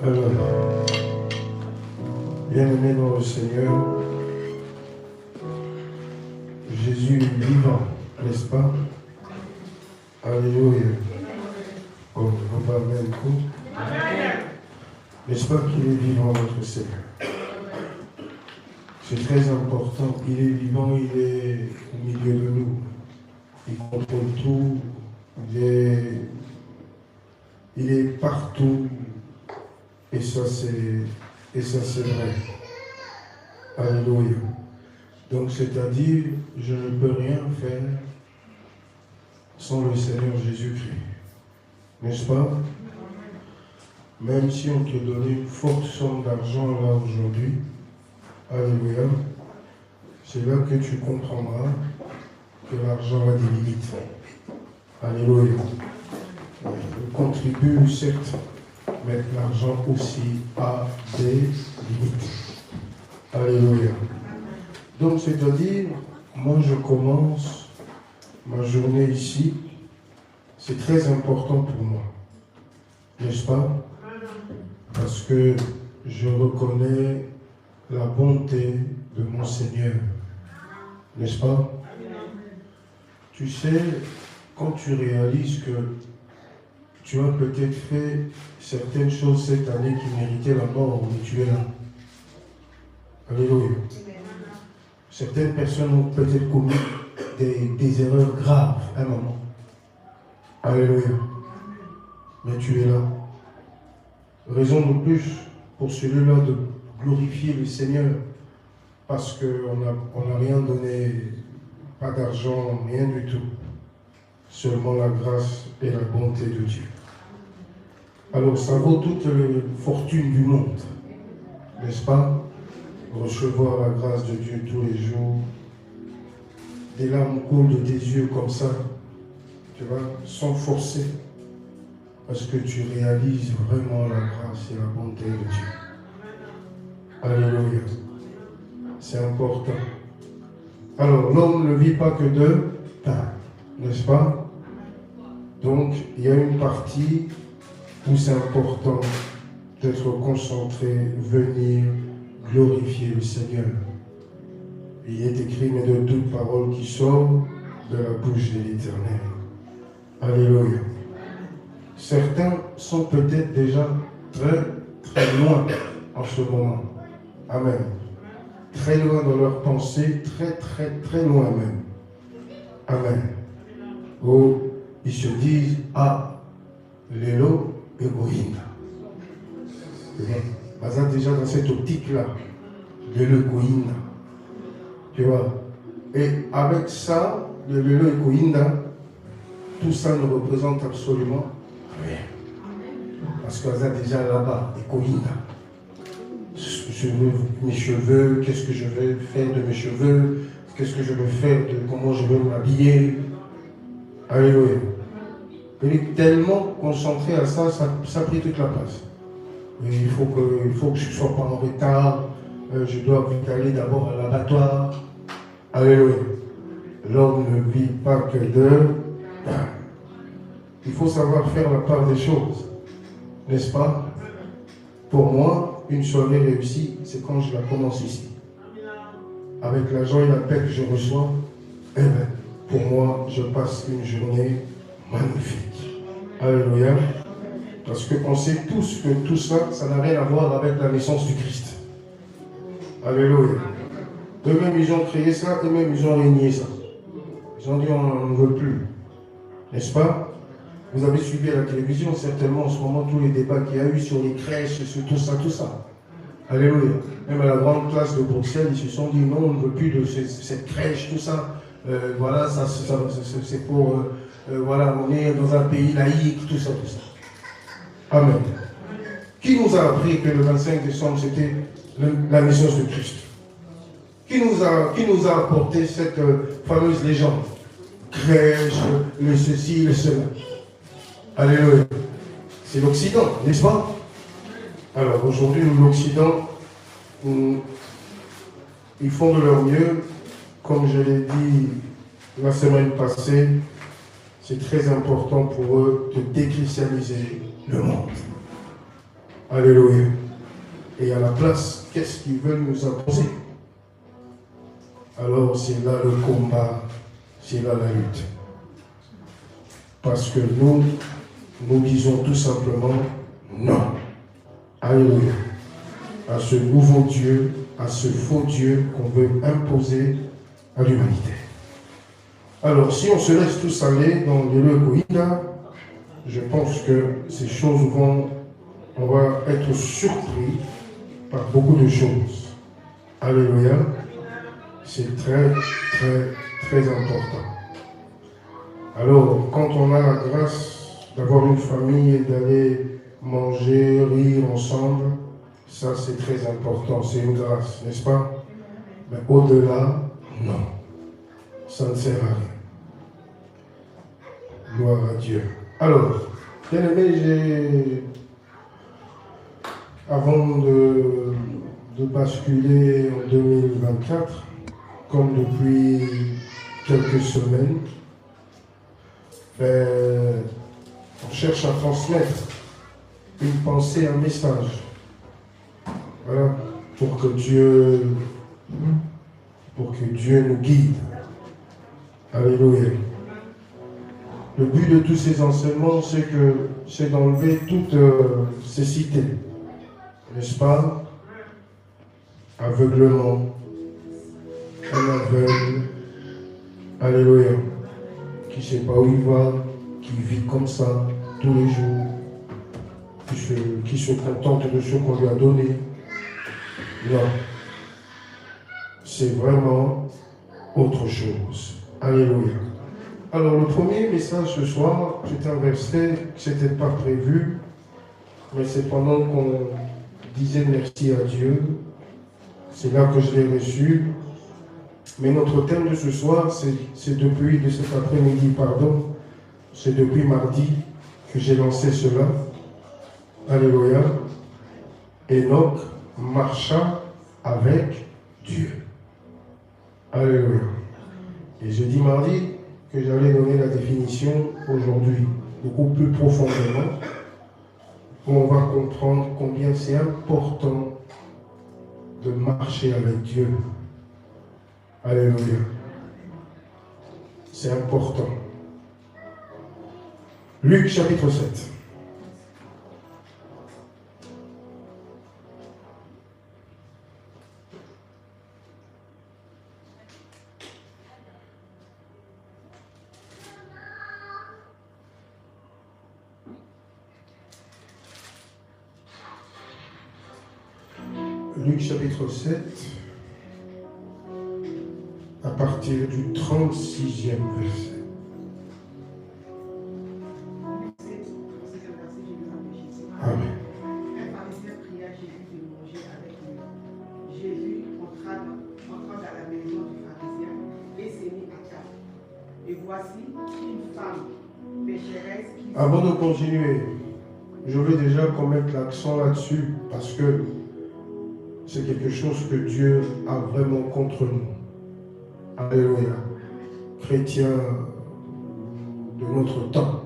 Alors, bien-aimé dans le Seigneur, Jésus est vivant, n'est-ce pas? Alléluia. Oh, on va même coup. N'est-ce pas qu'il est vivant, notre Seigneur? C'est très important. Il est vivant, il est au milieu de nous. Il contrôle tout. Il est partout. Et ça, c'est vrai. Alléluia. Donc, c'est-à-dire, je ne peux rien faire sans le Seigneur Jésus-Christ. N'est-ce pas? Même si on te donnait une forte somme d'argent là aujourd'hui, alléluia, c'est là que tu comprendras que l'argent a des limites. Alléluia. On contribue, certes, mais l'argent aussi a des limites. Alléluia. Donc, c'est-à-dire, moi je commence ma journée ici, c'est très important pour moi. N'est-ce pas? Parce que je reconnais la bonté de mon Seigneur. N'est-ce pas? Tu sais, quand tu réalises que tu as peut-être fait certaines choses cette année qui méritaient la mort, mais tu es là. Alléluia. Certaines personnes ont peut-être commis des erreurs graves à un moment. Alléluia. Mais tu es là. Raison de plus pour celui-là de glorifier le Seigneur, parce qu'on n'a rien donné, pas d'argent, rien du tout. Seulement la grâce et la bonté de Dieu. Alors ça vaut toute la fortune du monde, n'est-ce pas? Recevoir la grâce de Dieu tous les jours. Des larmes coulent de tes yeux comme ça, tu vois, sans forcer. Parce que tu réalises vraiment la grâce et la bonté de Dieu. Alléluia. C'est important. Alors, l'homme ne vit pas que de pain, n'est-ce pas? Donc, il y a une partie où c'est important d'être concentré, venir glorifier le Seigneur. Il est écrit, mais de toute parole qui sort de la bouche de l'Éternel. Alléluia. Certains sont peut-être déjà très, très loin en ce moment. Amen. Très loin dans leurs pensées, très, très, très loin même. Amen. Oh, ils se disent, ah, l'élo, égoïne. Bazar déjà dans cette optique-là, de l'égoïne. Tu vois. Et avec ça, de l'élo, égoïne, tout ça ne représente absolument rien. Parce que ça déjà là-bas, égoïne. Je veux mes cheveux, qu'est-ce que je vais faire de mes cheveux, qu'est-ce que je veux faire de comment je veux m'habiller. Alléluia. Il est tellement concentré à ça, ça a pris toute la place. Et il faut que je ne sois pas en retard, je dois vite aller d'abord à l'abattoir. Alléluia. L'homme ne vit pas que de pain. Il faut savoir faire la part des choses, n'est-ce pas? Pour moi, une soirée réussie, c'est quand je la commence ici. Avec l'argent et la paix que je reçois, eh bien, pour moi, je passe une journée magnifique. Alléluia. Parce qu'on sait tous que tout ça, ça n'a rien à voir avec la naissance du Christ. Alléluia. Eux-mêmes, ils ont créé ça, eux-mêmes, ils ont régné ça. Ils ont dit, on ne veut plus. N'est-ce pas? Vous avez suivi à la télévision certainement en ce moment tous les débats qu'il y a eu sur les crèches, sur tout ça, tout ça. Alléluia. Même à la grande classe de Bruxelles, ils se sont dit non, on ne veut plus de cette crèche, tout ça. Voilà, ça c'est pour... voilà, on est dans un pays laïque, tout ça, tout ça. Amen. Qui nous a appris que le 25 décembre, c'était la naissance de Christ? Qui nous a apporté cette fameuse légende? Crèche, le ceci, le cela. Alléluia. C'est l'Occident, n'est-ce pas? Alors aujourd'hui, l'Occident, ils font de leur mieux. Comme je l'ai dit la semaine passée, c'est très important pour eux de déchristianiser le monde. Alléluia. Et à la place, qu'est-ce qu'ils veulent nous imposer? Alors c'est là le combat, c'est là la lutte. Parce que nous disons tout simplement non. Alléluia. À ce nouveau Dieu, à ce faux Dieu qu'on veut imposer à l'humanité. Alors, si on se laisse tous aller dans l'Eloïna, je pense que ces choses on va être surpris par beaucoup de choses. Alléluia. C'est très, très, très important. Alors, quand on a la grâce d'avoir une famille et d'aller manger, rire ensemble, ça c'est très important, c'est une grâce, n'est-ce pas? Mais au-delà, non. Ça ne sert à rien. Gloire à Dieu. Alors, bien aimé, avant de basculer en 2024, comme depuis quelques semaines, on cherche à transmettre une pensée, un message. Voilà, pour que Dieu nous guide. Alléluia. Le but de tous ces enseignements, c'est d'enlever toutes ces cités. N'est-ce pas? Aveuglement, un aveugle, alléluia, qui ne sait pas où il va, qui vit comme ça tous les jours, qui se contente de ce qu'on lui a donné. Non. C'est vraiment autre chose. Alléluia. Alors le premier message ce soir, c'est un verset qui n'était pas prévu, mais c'est pendant qu'on disait merci à Dieu, c'est là que je l'ai reçu. Mais notre thème de ce soir, c'est depuis, de cet après-midi, pardon, c'est depuis mardi que j'ai lancé cela. Alléluia. Enoch marcha avec Dieu. Alléluia. Et je dis mardi que j'allais donner la définition aujourd'hui, beaucoup plus profondément, où on va comprendre combien c'est important de marcher avec Dieu. Alléluia. C'est important. Luc chapitre 7. Luc chapitre 7, à partir du 36e verset. Amen. Un pharisien pria Jésus de manger avec lui. Jésus entra dans la maison du pharisien et s'est mis à table. Et voici une femme pécheresse qui... Avant de continuer, je veux déjà qu'on mette l'accent là-dessus parce que c'est quelque chose que Dieu a vraiment contre nous. Alléluia. Chrétiens de notre temps.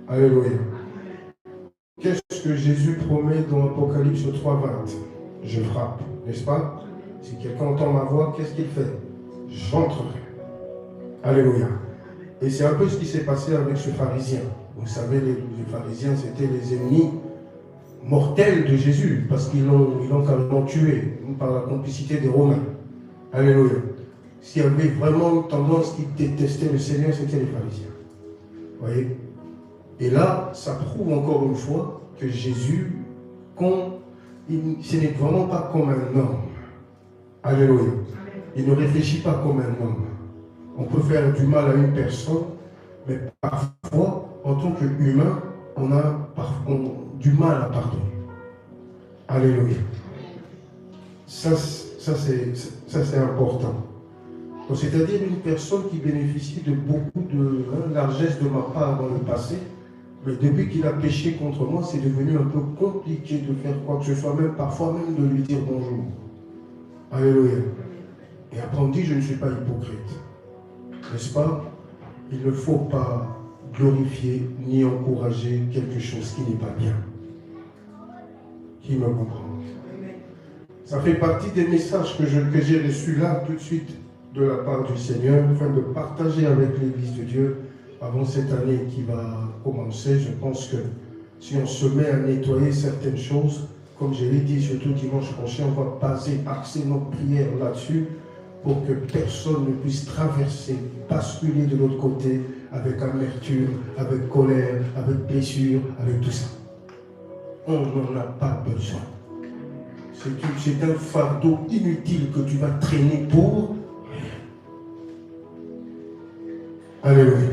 Alléluia. Qu'est-ce que Jésus promet dans Apocalypse 3:20? Je frappe, n'est-ce pas? Si quelqu'un entend ma voix, qu'est-ce qu'il fait? J'entrerai. Alléluia. Et c'est un peu ce qui s'est passé avec ce pharisien. Vous savez, les pharisiens, c'était les ennemis mortels de Jésus, parce qu'ils l'ont carrément tué par la complicité des Romains. Alléluia. S'il y avait vraiment une tendance qui détestait le Seigneur, c'était les pharisiens. Vous voyez? Et là, ça prouve encore une fois que Jésus, ce n'est vraiment pas comme un homme. Alléluia. Il ne réfléchit pas comme un homme. On peut faire du mal à une personne, mais parfois, en tant qu'humain, on a du mal à pardonner. Alléluia. Ça c'est important. Donc, c'est-à-dire une personne qui bénéficie de beaucoup de largesse de ma part dans le passé, mais depuis qu'il a péché contre moi, c'est devenu un peu compliqué de faire quoi que ce soit, même parfois même de lui dire bonjour. Alléluia. Et après on dit, je ne suis pas hypocrite. N'est-ce pas? Il ne faut pas glorifier ni encourager quelque chose qui n'est pas bien. qui me comprend. Ça fait partie des messages que j'ai reçus là tout de suite de la part du Seigneur, afin de partager avec l'Église de Dieu avant cette année qui va commencer. Je pense que si on se met à nettoyer certaines choses, comme je l'ai dit, surtout dimanche prochain, on va axer nos prières là-dessus pour que personne ne puisse traverser, basculer de l'autre côté avec amertume, avec colère, avec blessure, avec tout ça. On n'en a pas besoin. C'est un fardeau inutile que tu vas traîner pour. Alléluia.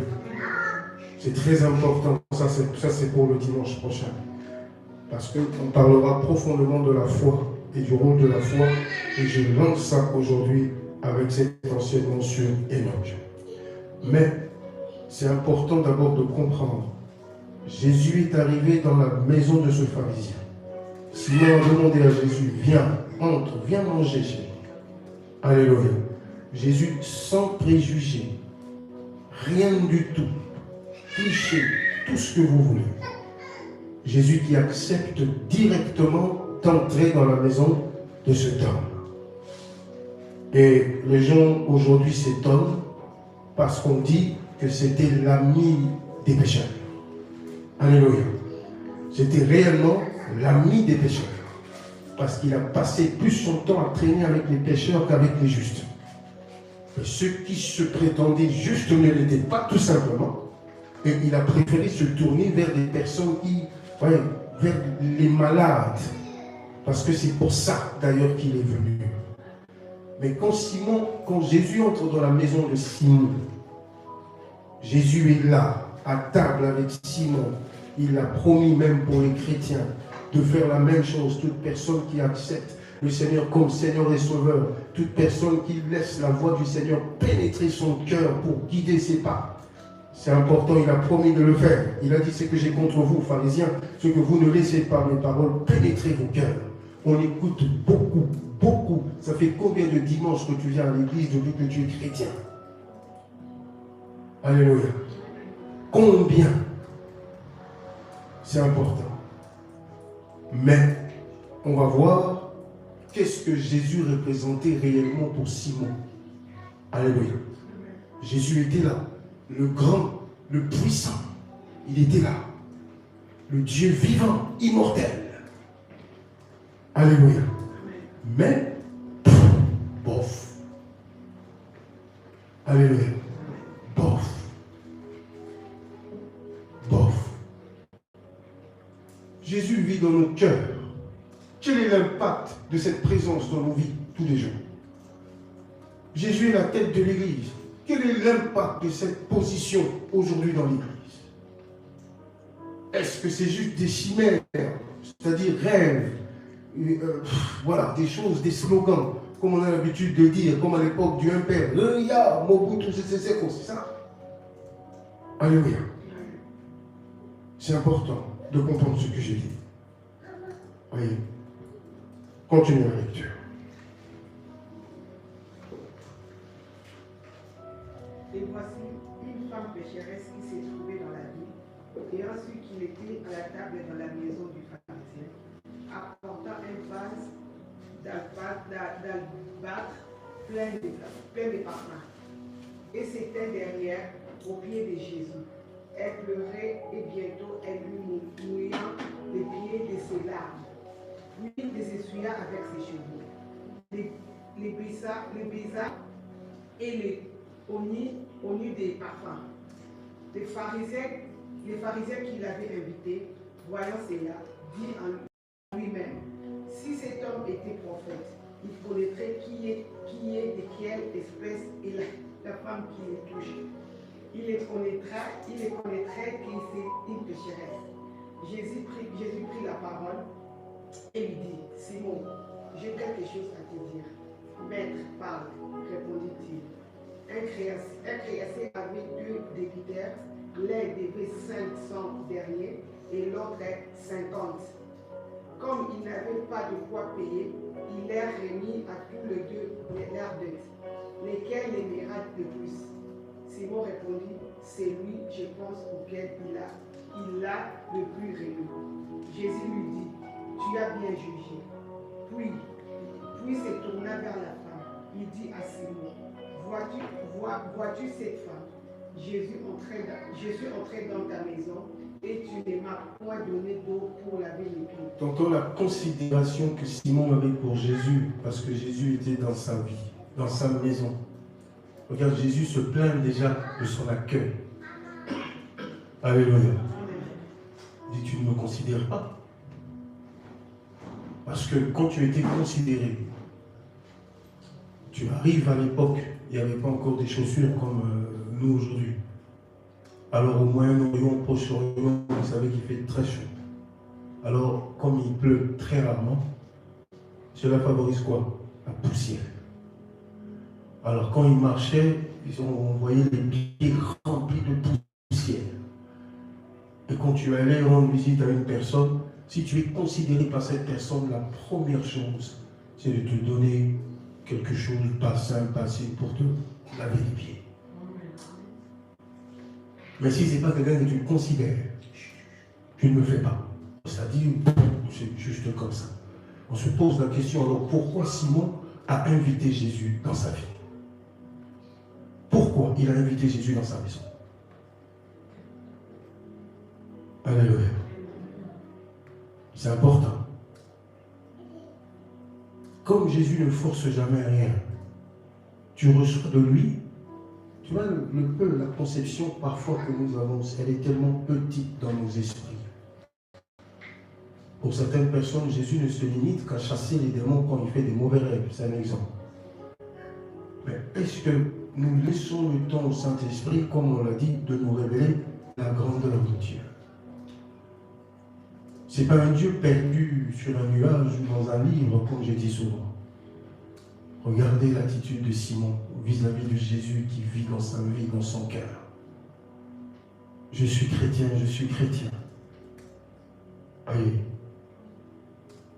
C'est très important. Ça, c'est pour le dimanche prochain. Parce qu'on parlera profondément de la foi et du rôle de la foi. Et je lance ça aujourd'hui avec cet enseignement sur Enoch. Mais c'est important d'abord de comprendre. Jésus est arrivé dans la maison de ce pharisien. Simon a demandé à Jésus, viens, entre, viens manger chez moi. Alléluia. Jésus, sans préjugés, rien du tout, cliché, tout ce que vous voulez. Jésus qui accepte directement d'entrer dans la maison de cet homme. Et les gens aujourd'hui s'étonnent parce qu'on dit que c'était l'ami des pécheurs. Alléluia. C'était réellement l'ami des pécheurs. Parce qu'il a passé plus son temps à traîner avec les pécheurs qu'avec les justes. Et ceux qui se prétendaient justes ne l'étaient pas tout simplement. Et il a préféré se tourner vers des personnes vers les malades. Parce que c'est pour ça d'ailleurs qu'il est venu. Mais quand Jésus entre dans la maison de Simon, Jésus est là, à table avec Simon. Il a promis même pour les chrétiens de faire la même chose. Toute personne qui accepte le Seigneur comme Seigneur et Sauveur, toute personne qui laisse la voix du Seigneur pénétrer son cœur pour guider ses pas. C'est important, il a promis de le faire. Il a dit, c'est que j'ai contre vous, pharisiens, ce que vous ne laissez pas mes paroles pénétrer vos cœurs. On écoute beaucoup, beaucoup. Ça fait combien de dimanches que tu viens à l'église depuis que tu es chrétien? Alléluia. Combien? C'est important. Mais on va voir qu'est-ce que Jésus représentait réellement pour Simon. Alléluia. Jésus était là, le grand, le puissant. Il était là, le Dieu vivant, immortel. Alléluia. Mais, bof. Alléluia. Bof. Bof. Jésus vit dans nos cœurs. Quel est l'impact de cette présence dans nos vies tous les jours? Jésus est la tête de l'Église. Quel est l'impact de cette position aujourd'hui dans l'Église? Est-ce que c'est juste des chimères, c'est-à-dire rêves, voilà, des choses, des slogans, comme on a l'habitude de dire, comme à l'époque du Père, ya, Mobutu, c'est ça? Alléluia. C'est important de comprendre ce que j'ai dit. Voyez. Continuez la lecture. Et voici une femme pécheresse qui s'est trouvée dans la ville, et ensuite qu'il était à la table dans la maison du pharisien, apportant un vase d'albâtre plein de parfums. Et c'était derrière, au pied de Jésus. Elle pleurait et bientôt elle lui mouillant les pieds de ses larmes. Lui les essuya avec ses cheveux, les baisa et les onit des parfums. Les pharisiens qui l'avaient invité, voyant cela, dit en lui-même, si cet homme était prophète, il connaîtrait qui est de quelle espèce est la femme qui le touche. Il les connaîtrait qu'il c'est une pécheresse. Jésus prit la parole et lui dit, Simon, j'ai quelque chose à te dire. Maître, parle, répondit-il. Un créancier avait 2 débiteurs, l'un devait 500 deniers et l'autre 50. Comme il n'avait pas de quoi payer, il leur remit à tous les deux leurs dettes. Lesquels l'aimera de plus? Simon répondit, c'est lui, je pense, auquel il a le plus remis. Jésus lui dit, tu as bien jugé. Puis se tourna vers la femme. Il dit à Simon, vois-tu cette femme? Je suis entré dans ta maison et tu ne m'as point donné d'eau pour laver les pieds. T'entends la considération que Simon avait pour Jésus, parce que Jésus était dans sa vie, dans sa maison. Regarde, Jésus se plaint déjà de son accueil. Alléluia. Il dit, tu ne me considères pas. Parce que quand tu étais considéré, tu arrives à l'époque, il n'y avait pas encore des chaussures comme nous aujourd'hui. Alors au Moyen-Orient, au Proche-Orient, vous savez qu'il fait très chaud. Alors, comme il pleut très rarement, cela favorise quoi? La poussière. Alors quand ils marchaient, on voyait les pieds remplis de poussière. Et quand tu allais rendre visite à une personne, si tu es considéré par cette personne, la première chose, c'est de te donner quelque chose, pas simple, pour te laver les pieds. Mais si ce n'est pas quelqu'un que tu considères, tu ne le fais pas. C'est-à-dire, c'est juste comme ça. On se pose la question, alors pourquoi Simon a invité Jésus dans sa vie? Pourquoi il a invité Jésus dans sa maison? Alléluia. C'est important. Comme Jésus ne force jamais rien, tu reçois de lui. Tu vois, la conception parfois que nous avons, elle est tellement petite dans nos esprits. Pour certaines personnes, Jésus ne se limite qu'à chasser les démons quand il fait des mauvais rêves. C'est un exemple. Mais est-ce que nous laissons le temps au Saint-Esprit, comme on l'a dit, de nous révéler la grandeur de Dieu? Ce n'est pas un Dieu perdu sur un nuage ou dans un livre, comme je dis souvent. Regardez l'attitude de Simon vis-à-vis de Jésus qui vit dans sa vie, dans son cœur. Je suis chrétien, je suis chrétien. Voyez,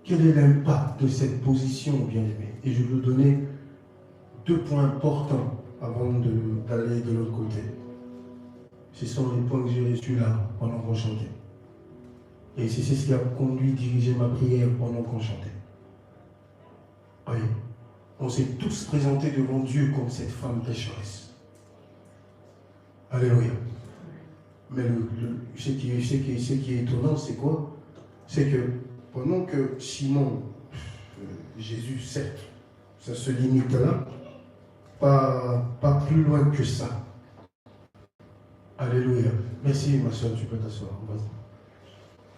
quel est l'impact de cette position, bien-aimé? Et je veux donner 2 points importants avant d'aller de l'autre côté. Ce sont les points que j'ai reçus là, pendant qu'on chantait. Et c'est ce qui a conduit, dirigé ma prière pendant qu'on chantait. Voyez, on s'est tous présentés devant Dieu comme cette femme pécheresse. Alléluia. Mais ce qui est étonnant, c'est quoi? C'est que pendant que Simon, Jésus, certes, ça se limite là, pas plus loin que ça. Alléluia. Merci ma soeur, tu peux t'asseoir.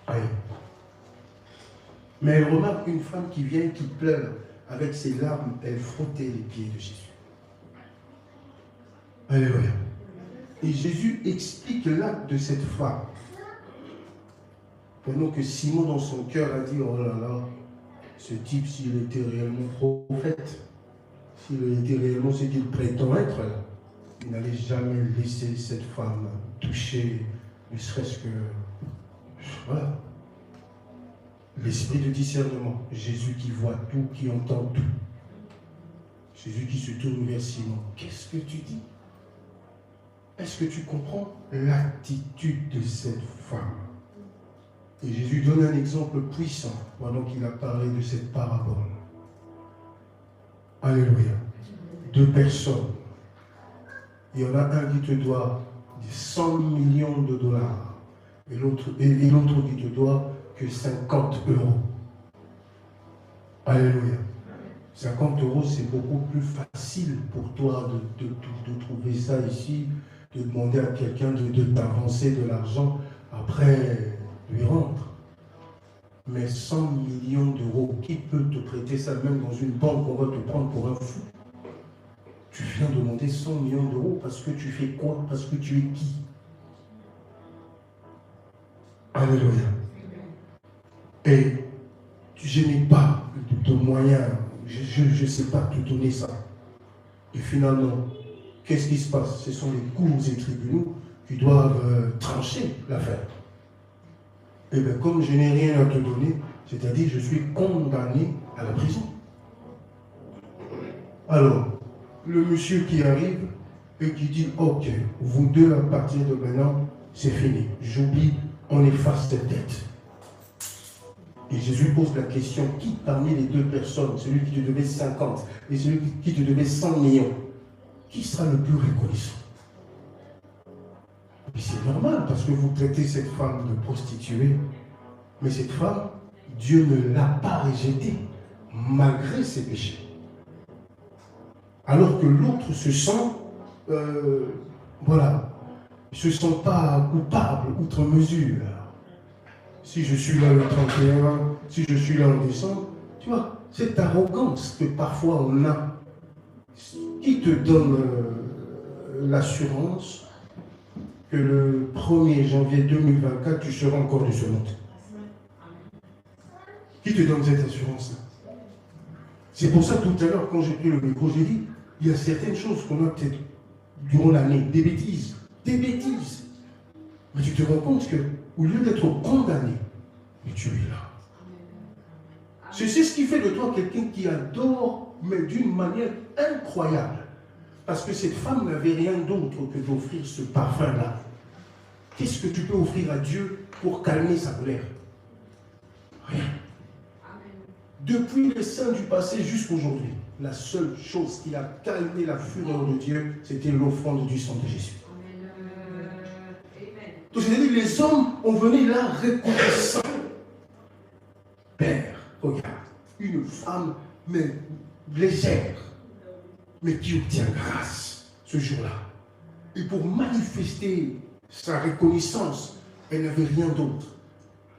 Allez. Mais elle remarque une femme qui vient, qui pleure. Avec ses larmes, elle frottait les pieds de Jésus. Alléluia. Et Jésus explique l'acte de cette femme. Pendant que Simon, dans son cœur, a dit, oh là là, ce type, s'il était réellement prophète, s'il était réellement ce qu'il prétend être, il n'allait jamais laisser cette femme toucher, ne serait-ce que, voilà, l'esprit de discernement. Jésus qui voit tout, qui entend tout. Jésus qui se tourne vers Simon. Qu'est-ce que tu dis? Est-ce que tu comprends l'attitude de cette femme? Et Jésus donne un exemple puissant pendant qu'il a parlé de cette parabole. Alléluia. 2 personnes. Il y en a un qui te doit 100 millions de dollars et l'autre qui te doit que 50 euros. Alléluia. 50 euros, c'est beaucoup plus facile pour toi de trouver ça ici, de demander à quelqu'un de t'avancer de l'argent, après lui rendre. Mais 100 millions d'euros, qui peut te prêter ça? Même dans une banque, on va te prendre pour un fou. Tu viens demander 100 millions d'euros parce que tu fais quoi? Parce que tu es qui? Alléluia. Et je n'ai pas de moyens, je ne sais pas te donner ça. Et finalement, qu'est-ce qui se passe? Ce sont les cours et tribunaux qui doivent trancher l'affaire. Et bien, comme je n'ai rien à te donner, c'est-à-dire je suis condamné à la prison. Alors, le monsieur qui arrive et qui dit, ok, vous deux, à partir de maintenant, c'est fini. J'oublie, on efface cette dette. Et Jésus pose la question, qui parmi les deux personnes, celui qui te devait 50 et celui qui te devait 100 millions, qui sera le plus reconnaissant? Et c'est normal parce que vous traitez cette femme de prostituée, mais cette femme, Dieu ne l'a pas rejetée malgré ses péchés. Alors que l'autre se sent, voilà, se sent pas coupable outre mesure. Si je suis là le 31, si je suis là en décembre, tu vois, cette arrogance que parfois on a, qui te donne l'assurance que le 1er janvier 2024, tu seras encore de ce monde? Qui te donne cette assurance-là? C'est pour ça tout à l'heure, quand j'ai pris le micro, j'ai dit, il y a certaines choses qu'on a peut-être durant l'année, des bêtises. Mais tu te rends compte qu'au lieu d'être condamné, mais tu es là. C'est ce qui fait de toi quelqu'un qui adore, mais d'une manière incroyable. Parce que cette femme n'avait rien d'autre que d'offrir ce parfum-là. Qu'est-ce que tu peux offrir à Dieu pour calmer sa colère? Rien. Depuis les saints du passé jusqu'aujourd'hui, la seule chose qui a calmé la fureur de Dieu, c'était l'offrande du sang de Jésus. Donc c'est-à-dire que les hommes ont venu là reconnaissant. Père, regarde, une femme, mais légère, mais qui obtient grâce ce jour-là. Et pour manifester sa reconnaissance, elle n'avait rien d'autre.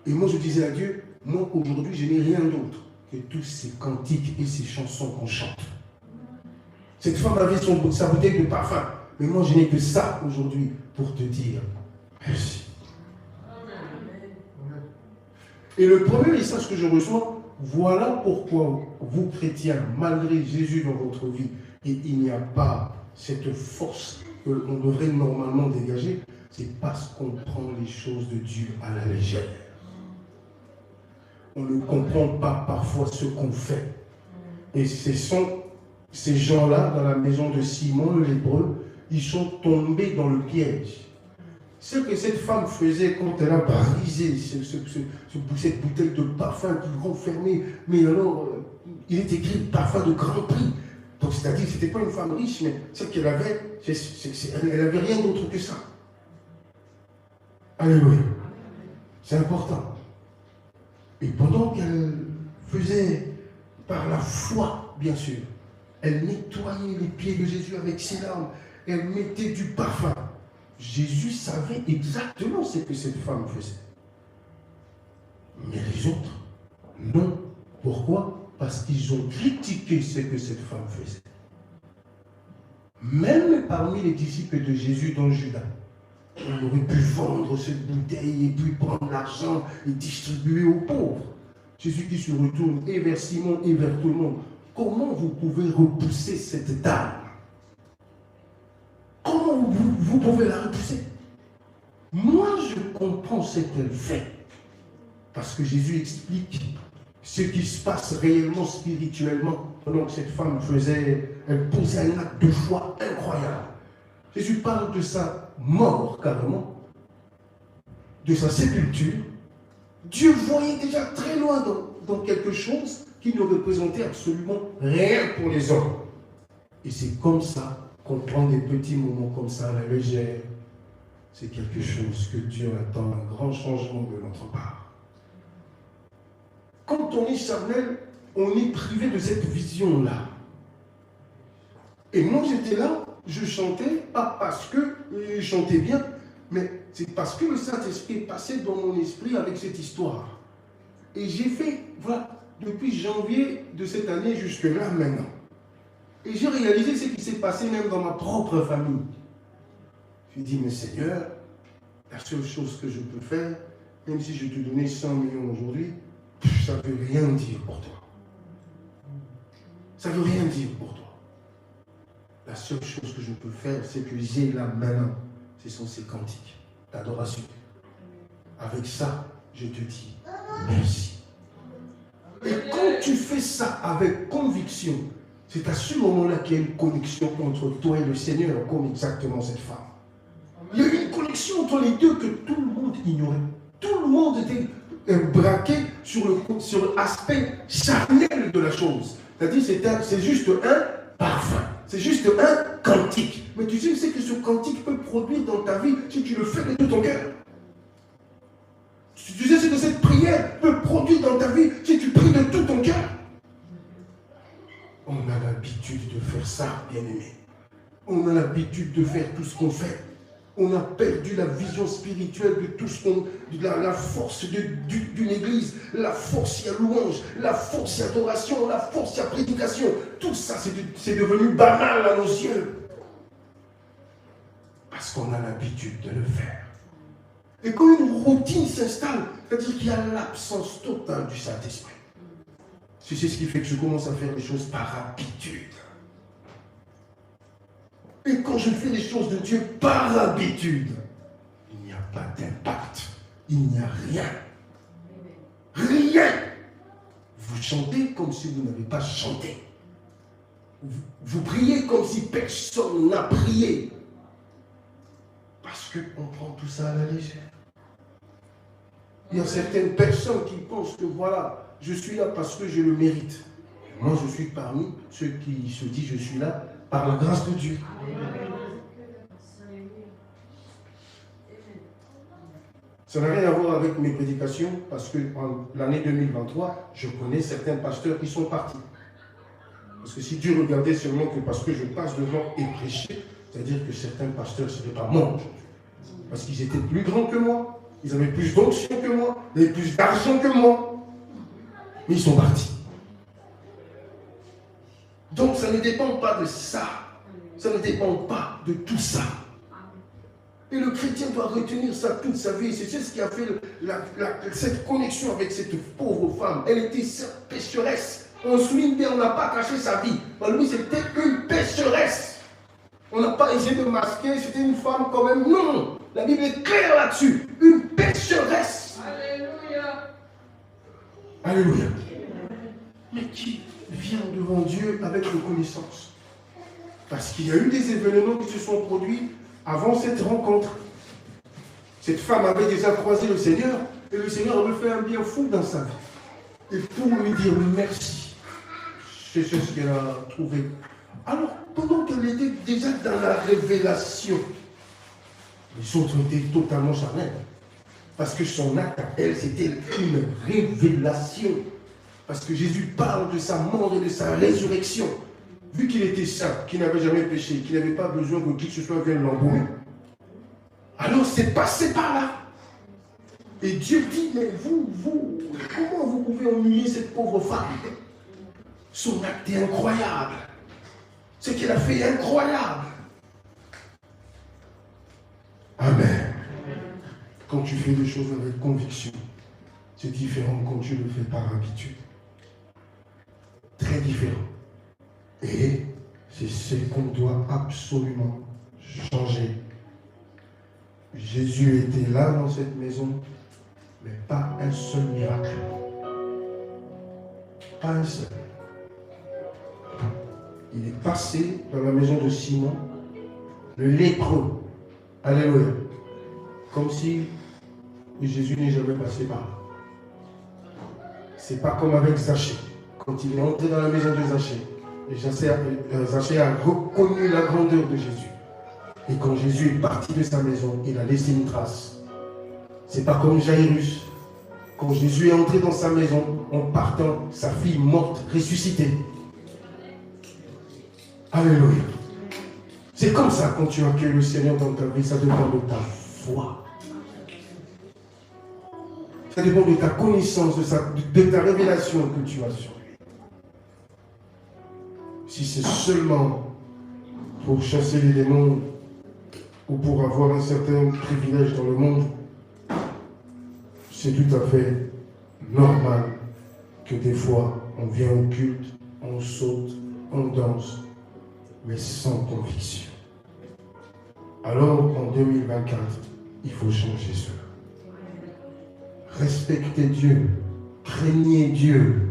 Et moi je disais à Dieu, moi aujourd'hui je n'ai rien d'autre que tous ces cantiques et ces chansons qu'on chante. Cette femme avait sa bouteille de parfum, mais moi je n'ai que ça aujourd'hui pour te dire merci. Et le premier message que je reçois, voilà pourquoi vous chrétiens, malgré Jésus dans votre vie, et il n'y a pas cette force que l'on devrait normalement dégager, c'est parce qu'on prend les choses de Dieu à la légère. On ne comprend pas parfois ce qu'on fait. Et ce sont ces gens-là, dans la maison de Simon le lépreux, ils sont tombés dans le piège. Ce que cette femme faisait quand elle a brisé cette bouteille de parfum qui renfermait, mais alors, il est écrit parfum de grand prix. Donc, c'est-à-dire que ce n'était pas une femme riche, mais ce qu'elle avait, elle n'avait rien d'autre que ça. Alléluia. C'est important. Et pendant qu'elle faisait, par la foi, bien sûr, elle nettoyait les pieds de Jésus avec ses larmes, elle mettait du parfum. Jésus savait exactement ce que cette femme faisait. Mais les autres, non. Pourquoi? Parce qu'ils ont critiqué ce que cette femme faisait. Même parmi les disciples de Jésus, dont Judas, on aurait pu vendre cette bouteille et puis prendre l'argent et distribuer aux pauvres. Jésus qui se retourne et vers Simon et vers tout le monde. Comment vous pouvez repousser cette dame? Comment vous pouvez la repousser? Moi, je comprends ce qu'elle fait. Parce que Jésus explique ce qui se passe réellement spirituellement pendant que cette femme elle posait un acte de foi incroyable. Jésus parle de sa mort carrément, de sa sépulture. Dieu voyait déjà très loin dans quelque chose qui ne représentait absolument rien pour les hommes. Et c'est comme ça qu'on prend des petits moments comme ça à la légère. C'est quelque chose que Dieu attend, un grand changement de notre part. Quand on est charnel, on est privé de cette vision-là. Et moi j'étais là, je chantais, pas parce que je chantais bien, mais c'est parce que le Saint-Esprit est passé dans mon esprit avec cette histoire. Et j'ai fait, voilà, depuis janvier de cette année jusque là maintenant. Et j'ai réalisé ce qui s'est passé même dans ma propre famille. J'ai dit, mais Seigneur, la seule chose que je peux faire, même si je te donnais 100 millions aujourd'hui, ça ne veut rien dire pour toi. Ça ne veut rien dire pour toi. La seule chose que je peux faire, c'est que j'ai là maintenant, ce sont ces cantiques d'adoration. Avec ça, je te dis merci. Et quand tu fais ça avec conviction, c'est à ce moment-là qu'il y a une connexion entre toi et le Seigneur, comme exactement cette femme. Il y a une connexion entre les deux que tout le monde ignorait. tout le monde était braqué sur l'aspect charnel de la chose. C'est-à-dire c'est juste un parfum, c'est juste un cantique. Mais tu sais que ce cantique peut produire dans ta vie si tu le fais de tout ton cœur. Tu sais que cette prière peut produire dans ta vie si tu pries de tout ton cœur. On a l'habitude de faire ça, bien-aimé. On a l'habitude de faire tout ce qu'on fait. On a perdu la vision spirituelle de tout ce qu'on... La force d'une église, la force, il y a louange, la force, il y a adoration, la force, il y a prédication. Tout ça, c'est devenu banal à nos yeux. Parce qu'on a l'habitude de le faire. Et quand une routine s'installe, c'est-à-dire qu'il y a l'absence totale du Saint-Esprit. C'est ce qui fait que je commence à faire des choses par habitude. Et quand je fais les choses de Dieu par habitude, il n'y a pas d'impact. Il n'y a rien. Rien. Vous chantez comme si vous n'avez pas chanté. Vous priez comme si personne n'a prié. Parce qu'on prend tout ça à la légère. Il y a certaines personnes qui pensent que voilà, je suis là parce que je le mérite. Moi, je suis parmi ceux qui se disent je suis là par la grâce de Dieu. Ça n'a rien à voir avec mes prédications parce que en l'année 2023, je connais certains pasteurs qui sont partis. Parce que si Dieu regardait seulement que parce que je passe devant et prêcher, c'est-à-dire que certains pasteurs, ce n'était pas moi. Parce qu'ils étaient plus grands que moi, ils avaient plus d'onction que moi, ils avaient plus d'argent que moi. Mais ils sont partis. Donc ça ne dépend pas de ça. Ça ne dépend pas de tout ça. Et le chrétien doit retenir ça toute sa vie. C'est ce qui a fait cette connexion avec cette pauvre femme. Elle était pécheresse. On souligne bien, on n'a pas caché sa vie. Pour lui, c'était une pécheresse. On n'a pas essayé de masquer, c'était une femme quand même. Non, la Bible est claire là-dessus. Une pécheresse. Alléluia. Alléluia. Mais qui vient devant Dieu avec reconnaissance? Parce qu'il y a eu des événements qui se sont produits avant cette rencontre. Cette femme avait déjà croisé le Seigneur et le Seigneur avait fait un bien fou dans sa vie. Et pour lui dire merci, c'est ce qu'elle a trouvé. Alors, pendant qu'elle était déjà dans la révélation, les autres étaient totalement charnels. Parce que son acte à elle, c'était une révélation. Parce que Jésus parle de sa mort et de sa résurrection. Vu qu'il était saint, qu'il n'avait jamais péché, qu'il n'avait pas besoin que qui que ce soit vienne l'embaumer, alors c'est passé par là. Et Dieu dit, mais vous, comment vous pouvez humilier cette pauvre femme? Son acte est incroyable. Ce qu'elle a fait est incroyable. Amen. Quand tu fais des choses avec conviction, c'est différent quand tu le fais par habitude. Très différent. Et c'est ce qu'on doit absolument changer. Jésus était là dans cette maison, mais pas un seul miracle. Pas un seul. Il est passé dans la maison de Simon, le lépreux. Alléluia. Comme si Jésus n'est jamais passé par là. C'est pas comme avec Zachée. Quand il est entré dans la maison de Zachée, Zachée a reconnu la grandeur de Jésus. Et quand Jésus est parti de sa maison, il a laissé une trace. C'est pas comme Jairus. Quand Jésus est entré dans sa maison, en partant, sa fille morte, ressuscitée. Alléluia. C'est comme ça quand tu accueilles le Seigneur dans ta vie, ça dépend de ta foi. Ça dépend de ta connaissance, de ta révélation que tu as sur lui. Si c'est seulement pour chasser les démons ou pour avoir un certain privilège dans le monde, c'est tout à fait normal que des fois on vient au culte, on saute, on danse, mais sans conviction. Alors en 2024, il faut changer cela. Respectez Dieu, craignez Dieu.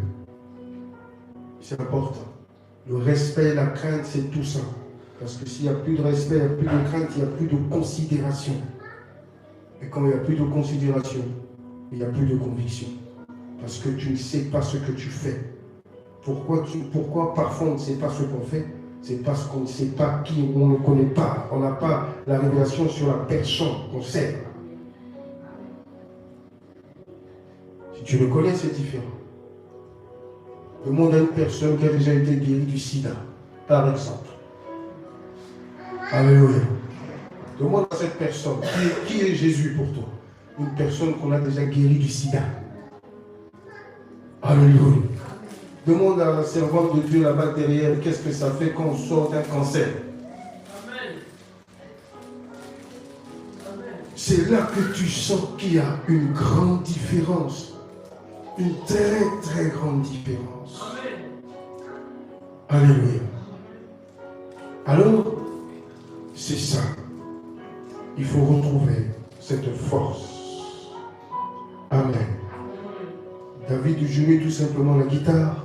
C'est important. Le respect et la crainte, c'est tout ça. Parce que s'il n'y a plus de respect, il n'y a plus de crainte, il n'y a plus de considération. Et quand il n'y a plus de considération, il n'y a plus de conviction. Parce que tu ne sais pas ce que tu fais. Pourquoi parfois on ne sait pas ce qu'on fait? C'est parce qu'on ne sait pas qui, on ne connaît pas. On n'a pas la révélation sur la personne qu'on sert. Si tu le connais, c'est différent. Demande à une personne qui a déjà été guérie du sida, par exemple. Alléluia. Demande à cette personne, qui est Jésus pour toi? Une personne qu'on a déjà guérie du sida. Alléluia. Demande à la servante de Dieu là-bas derrière, qu'est-ce que ça fait quand on sort d'un cancer? Amen. C'est là que tu sens qu'il y a une grande différence. Une très très grande différence. Amen. Alléluia. Alors, c'est ça. Il faut retrouver cette force. Amen. David jouait tout simplement la guitare.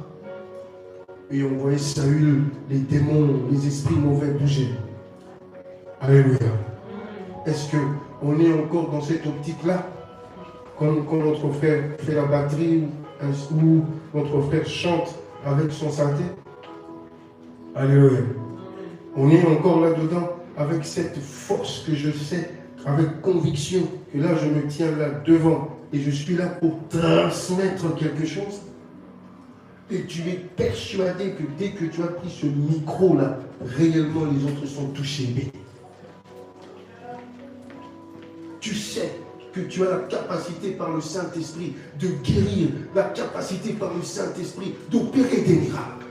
Et on voyait Saül, les démons, les esprits mauvais bouger. Alléluia. Est-ce qu'on est encore dans cette optique-là? Quand notre frère fait la batterie ou notre frère chante avec son synthé? Alléluia. On est encore là-dedans avec cette force que je sais, avec conviction que là je me tiens là devant et je suis là pour transmettre quelque chose. Et tu es persuadé que dès que tu as pris ce micro-là, réellement les autres sont touchés. Mais tu sais que tu as la capacité par le Saint-Esprit de guérir, la capacité par le Saint-Esprit d'opérer des miracles.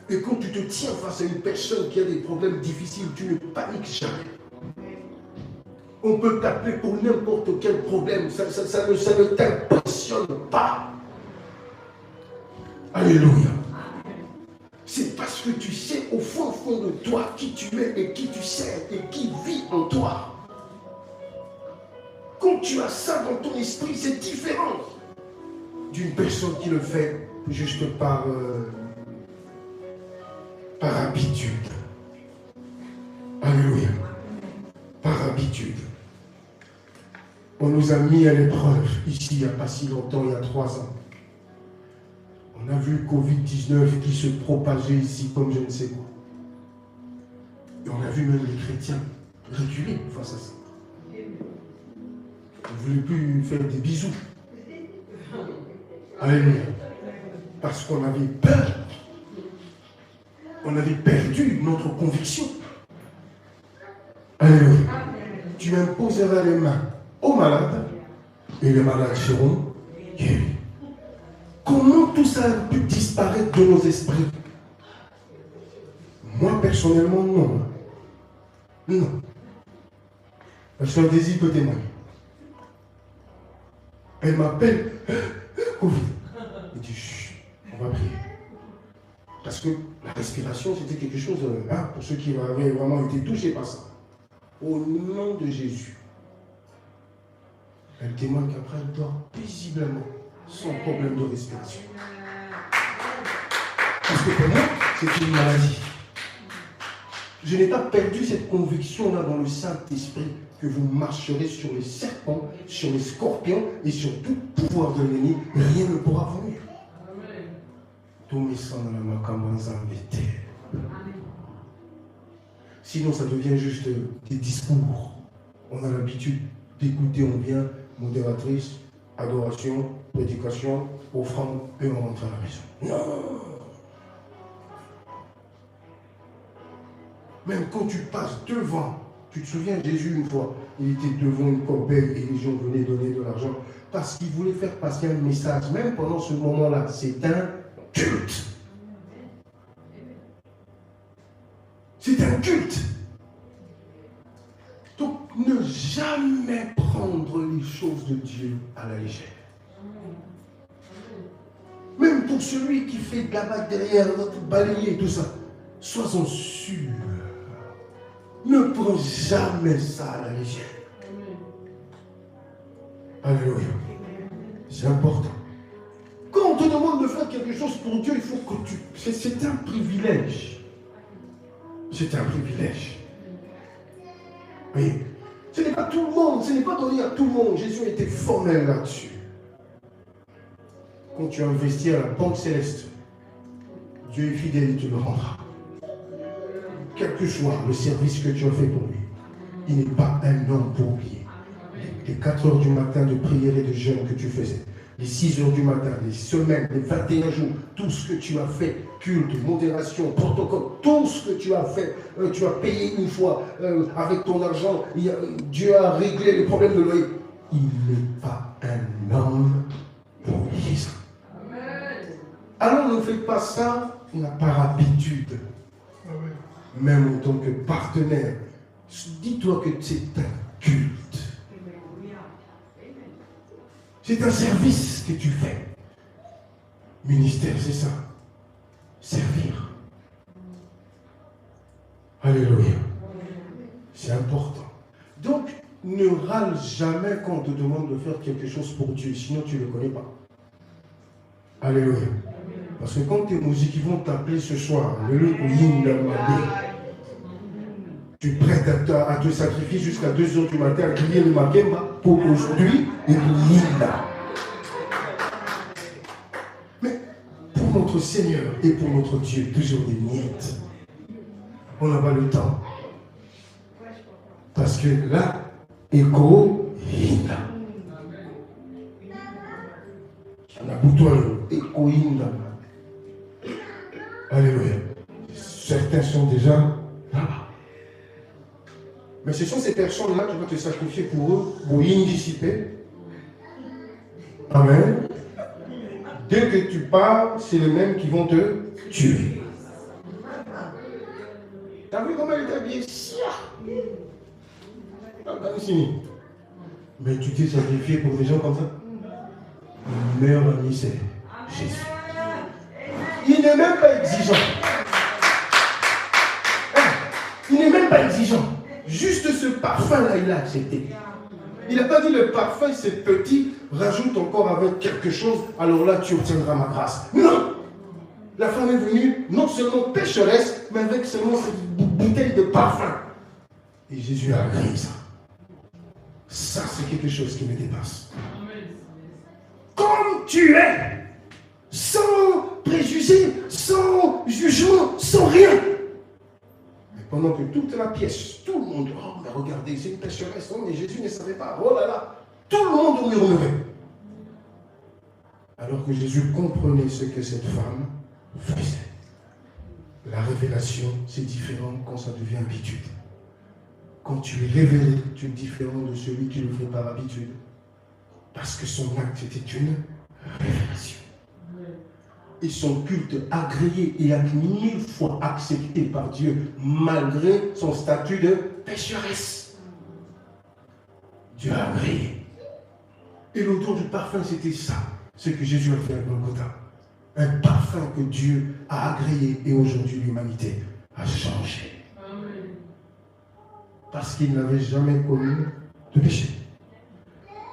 Et quand tu te tiens face à une personne qui a des problèmes difficiles, tu ne paniques jamais. On peut t'appeler pour n'importe quel problème, ça ne t'impressionne pas. Alléluia. C'est parce que tu sais au fond de toi qui tu es et qui tu sais et qui vit en toi. Quand tu as ça dans ton esprit, c'est différent d'une personne qui le fait juste par habitude. Alléluia. Par habitude. On nous a mis à l'épreuve ici il n'y a pas si longtemps, il y a 3 ans. On a vu le Covid-19 qui se propageait ici comme je ne sais quoi. Et on a vu même les chrétiens reculer face à ça. On ne voulait plus faire des bisous. Alléluia. Parce qu'on avait peur. On avait perdu notre conviction. Alléluia. Tu imposeras les mains aux malades et les malades seront guéris. Comment tout ça a pu disparaître de nos esprits? Moi, personnellement, non. Non. La sœur Désir peut témoigner. Elle m'appelle, Covid. Elle dit, chut, on va prier. Parce que la respiration, c'était quelque chose, pour ceux qui avaient vraiment été touchés par ça. Au nom de Jésus. Elle témoigne qu'après, elle dort paisiblement, sans problème de respiration. Parce que pour moi, c'est une maladie. Je n'ai pas perdu cette conviction-là dans le Saint-Esprit que vous marcherez sur les serpents, sur les scorpions et sur tout pouvoir de l'ennemi. Rien ne pourra vous nuire. Tout me semble dans la commence à embêter. Sinon, ça devient juste des discours. On a l'habitude d'écouter, on vient, modératrice, adoration, prédication, offrande, et on rentre à la maison. Non! Même quand tu passes devant, tu te souviens, Jésus, une fois, il était devant une corbeille et les gens venaient donner de l'argent parce qu'il voulait faire passer un message. Même pendant ce moment-là, c'est un culte. C'est un culte. Donc, ne jamais prendre les choses de Dieu à la légère. Même pour celui qui fait de la bague derrière, notre balayer, tout ça, sois-en sûr. Ne prends jamais ça à la légère. Alléluia. C'est important. Quand on te demande de faire quelque chose pour Dieu, il faut que tu... C'est un privilège. C'est un privilège. Oui. Ce n'est pas tout le monde, ce n'est pas donné à tout le monde. Jésus a été formel là-dessus. Quand tu investis à la banque céleste, Dieu est fidèle, il te le rendra. Quel que soit le service que tu as fait pour lui, il n'est pas un homme pour oublier. Les 4 heures du matin de prière et de jeûne que tu faisais, les 6 heures du matin, les semaines, les 21 jours, tout ce que tu as fait, culte, modération, protocole, tout ce que tu as fait, tu as payé une fois avec ton argent, Dieu a réglé les problèmes de loyer. Il n'est pas un homme pour oublier ça. Alors ne fais pas ça par habitude. Même en tant que partenaire, dis-toi que c'est un culte. C'est un service que tu fais. Ministère, c'est ça. Servir. Alléluia. C'est important. Donc, ne râle jamais quand on te demande de faire quelque chose pour Dieu, sinon tu ne le connais pas. Alléluia. Parce que quand tes musiques ils vont t'appeler ce soir, tu prêtes à te sacrifier jusqu'à 2 h du matin à crier le Makemba pour aujourd'hui et Linda. Mais pour notre Seigneur et pour notre Dieu, toujours des miettes. On n'a pas le temps. Parce que là, Écho Linda. On a bouton Écho Linda. Alléluia. Certains sont déjà là-bas. Mais ce sont ces personnes-là qui vont te sacrifier pour eux, pour y dissiper. Amen. Dès que tu pars, c'est les mêmes qui vont te tuer. T'as vu comment elle est habillée? Mais tu t'es sacrifié pour des gens comme ça? Le meilleur ami, c'est Jésus. Il n'est même pas exigeant. Il n'est même pas exigeant. Juste ce parfum-là, il a accepté. Il n'a pas dit le parfum, c'est petit, rajoute encore avec quelque chose, alors là, tu obtiendras ma grâce. Non! La femme est venue, non seulement pécheresse, mais avec seulement cette bouteille de parfum. Et Jésus a agréé ça. Ça, c'est quelque chose qui me dépasse. Comme tu es, sans préjugés, sans jugement, sans rien. Pendant que toute la pièce, tout le monde, oh, mais regardez, c'est une pécheresse, oh, mais Jésus ne savait pas, oh là là, tout le monde murmurait. Alors que Jésus comprenait ce que cette femme faisait. La révélation, c'est différent quand ça devient habitude. Quand tu es révélé, tu es différent de celui qui le fait par habitude. Parce que son acte était une révélation. Et son culte agréé et 1000 fois accepté par Dieu malgré son statut de pécheresse. Dieu a agréé. Et l'odeur du parfum, c'était ça, ce que Jésus a fait à Golgotha. Un parfum que Dieu a agréé et aujourd'hui l'humanité a changé. Parce qu'il n'avait jamais commis de péché.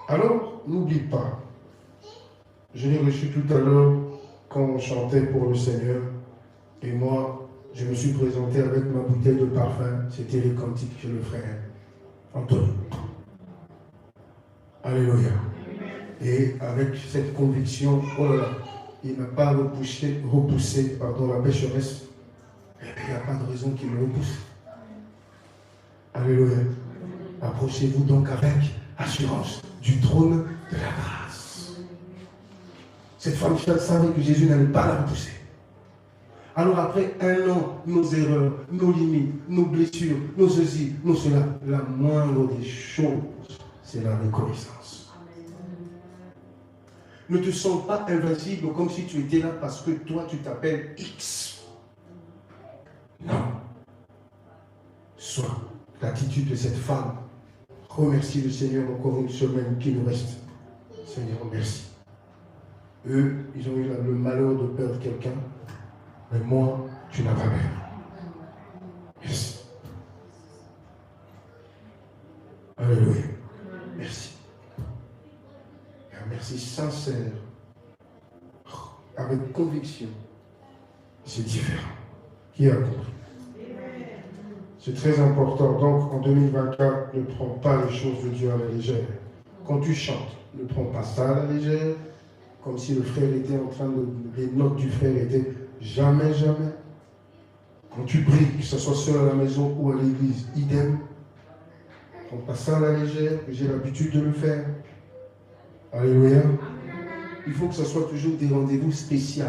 Alors, n'oublie pas, je l'ai reçu tout à l'heure quand on chantait pour le Seigneur, et moi, je me suis présenté avec ma bouteille de parfum, c'était les cantiques chez le frère Anthony. Alléluia. Et avec cette conviction, oh là là, il n'a pas repoussé la pécheresse, et il n'y a pas de raison qu'il le repousse. Alléluia. Approchez-vous donc avec assurance du trône de la grâce. Cette femme savait que Jésus n'allait pas la repousser. Alors après 1 an, nos erreurs, nos limites, nos blessures, nos ceci, nos cela, la moindre des choses, c'est la reconnaissance. Ne te sens pas invincible comme si tu étais là parce que toi tu t'appelles X. Non. Sois l'attitude de cette femme. Remercie le Seigneur encore une semaine qui nous reste. Seigneur, merci. Eux, ils ont eu le malheur de perdre quelqu'un. Mais moi, tu n'as pas peur. Merci. Alléluia. Merci. Un merci sincère, avec conviction. C'est différent. Qui a compris? C'est très important. Donc, en 2024, ne prends pas les choses de Dieu à la légère. Quand tu chantes, ne prends pas ça à la légère, comme si le frère était en train de... Les notes du frère étaient jamais, jamais. Quand tu pries, que ce soit seul à la maison ou à l'église, idem. Ne prends pas ça à la légère, j'ai l'habitude de le faire. Alléluia. Il faut que ce soit toujours des rendez-vous spéciaux.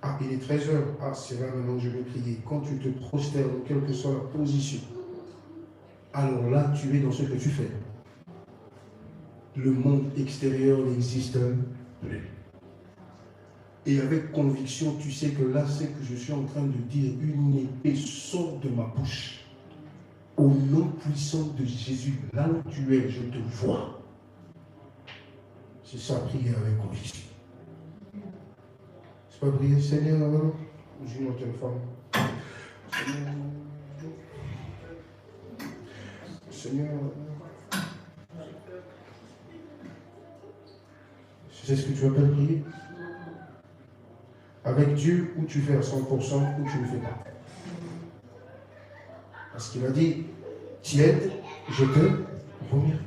Ah, il est 13h. Ah, c'est là maintenant que je vais prier. Quand tu te prosternes, quelle que soit la position, alors là, tu es dans ce que tu fais. Le monde extérieur n'existe plus. Et avec conviction, tu sais que là, c'est que je suis en train de dire, une épée sort de ma bouche. Au nom puissant de Jésus, là où tu es, je te vois. C'est ça, prier avec conviction. C'est pas prier, Seigneur, alors? J'ai mon téléphone. Seigneur. C'est ce que tu appelles prier? Avec Dieu, ou tu fais à 100%, ou tu ne fais pas. Parce qu'il a dit, tiède, je te remercie.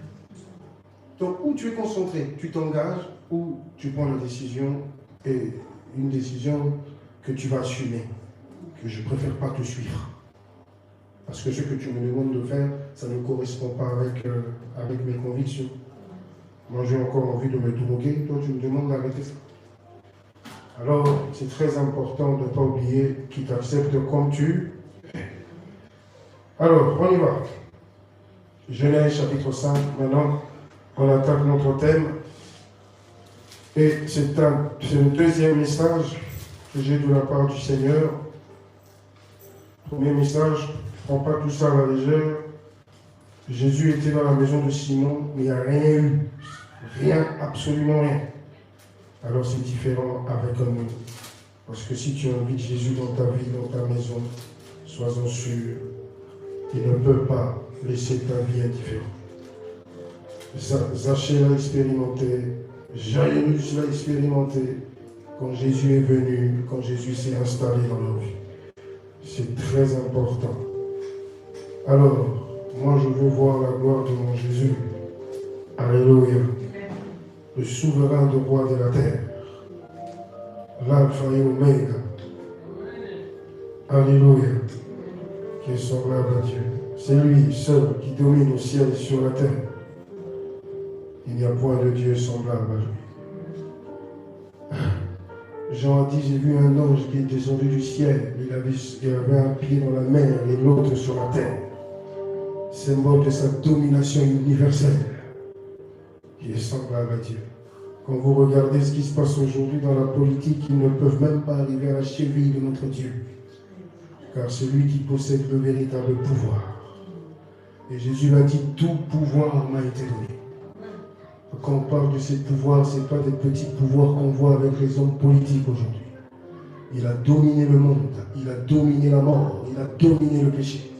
Donc, où tu es concentré, tu t'engages, ou tu prends la décision, et une décision que tu vas assumer, que je ne préfère pas te suivre. Parce que ce que tu me demandes de faire, ça ne correspond pas avec mes convictions. Moi, j'ai encore envie de me droguer, toi, tu me demandes d'arrêter ça. Alors, c'est très important de ne pas oublier qu'il t'accepte comme tu es. Alors, on y va. Genèse chapitre 5, maintenant, on attaque notre thème. Et c'est le deuxième message que j'ai de la part du Seigneur. Premier message, ne prends pas tout ça à la légère. Jésus était dans la maison de Simon, mais il n'y a rien eu. Rien, absolument rien. Alors c'est différent avec un nous. Parce que si tu invites Jésus dans ta vie, dans ta maison, sois-en sûr, il ne peut pas laisser ta vie indifférente. Zachée l'a expérimenté, Jairus l'a expérimenté, quand Jésus est venu, quand Jésus s'est installé dans leur vie. C'est très important. Alors, moi je veux voir la gloire de mon Jésus. Alléluia. Le souverain de roi de la terre. L'alpha et Oméga. Alléluia. Qui est semblable à Dieu. C'est lui seul qui domine au ciel et sur la terre. Il n'y a point de Dieu semblable à lui. Jean a dit, j'ai vu un ange qui est descendu du ciel. Il avait un pied dans la mer et l'autre sur la terre. Symbole de sa domination universelle, qui est semblable à Dieu. Quand vous regardez ce qui se passe aujourd'hui dans la politique, ils ne peuvent même pas arriver à la cheville de notre Dieu. Car c'est lui qui possède le véritable pouvoir. Et Jésus l'a dit, tout pouvoir m'a été donné. Quand on parle de ces pouvoirs, ce n'est pas des petits pouvoirs qu'on voit avec les hommes politiques aujourd'hui. Il a dominé le monde, il a dominé la mort, il a dominé le péché.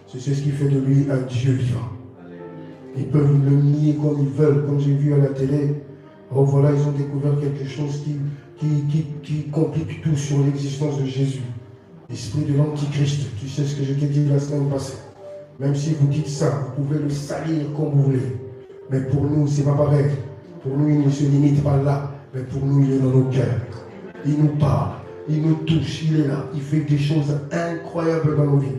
C'est ce qui fait de lui un Dieu vivant. Ils peuvent le nier comme ils veulent, comme j'ai vu à la télé. Oh voilà, ils ont découvert quelque chose qui complique tout sur l'existence de Jésus. L'esprit de l'Antichrist, tu sais ce que je t'ai dit la semaine passée. Même si vous dites ça, vous pouvez le salir comme vous voulez. Mais pour nous, c'est pas pareil. Pour nous, il ne se limite pas là. Mais pour nous, il est dans nos cœurs. Il nous parle, il nous touche, il est là. Il fait des choses incroyables dans nos vies.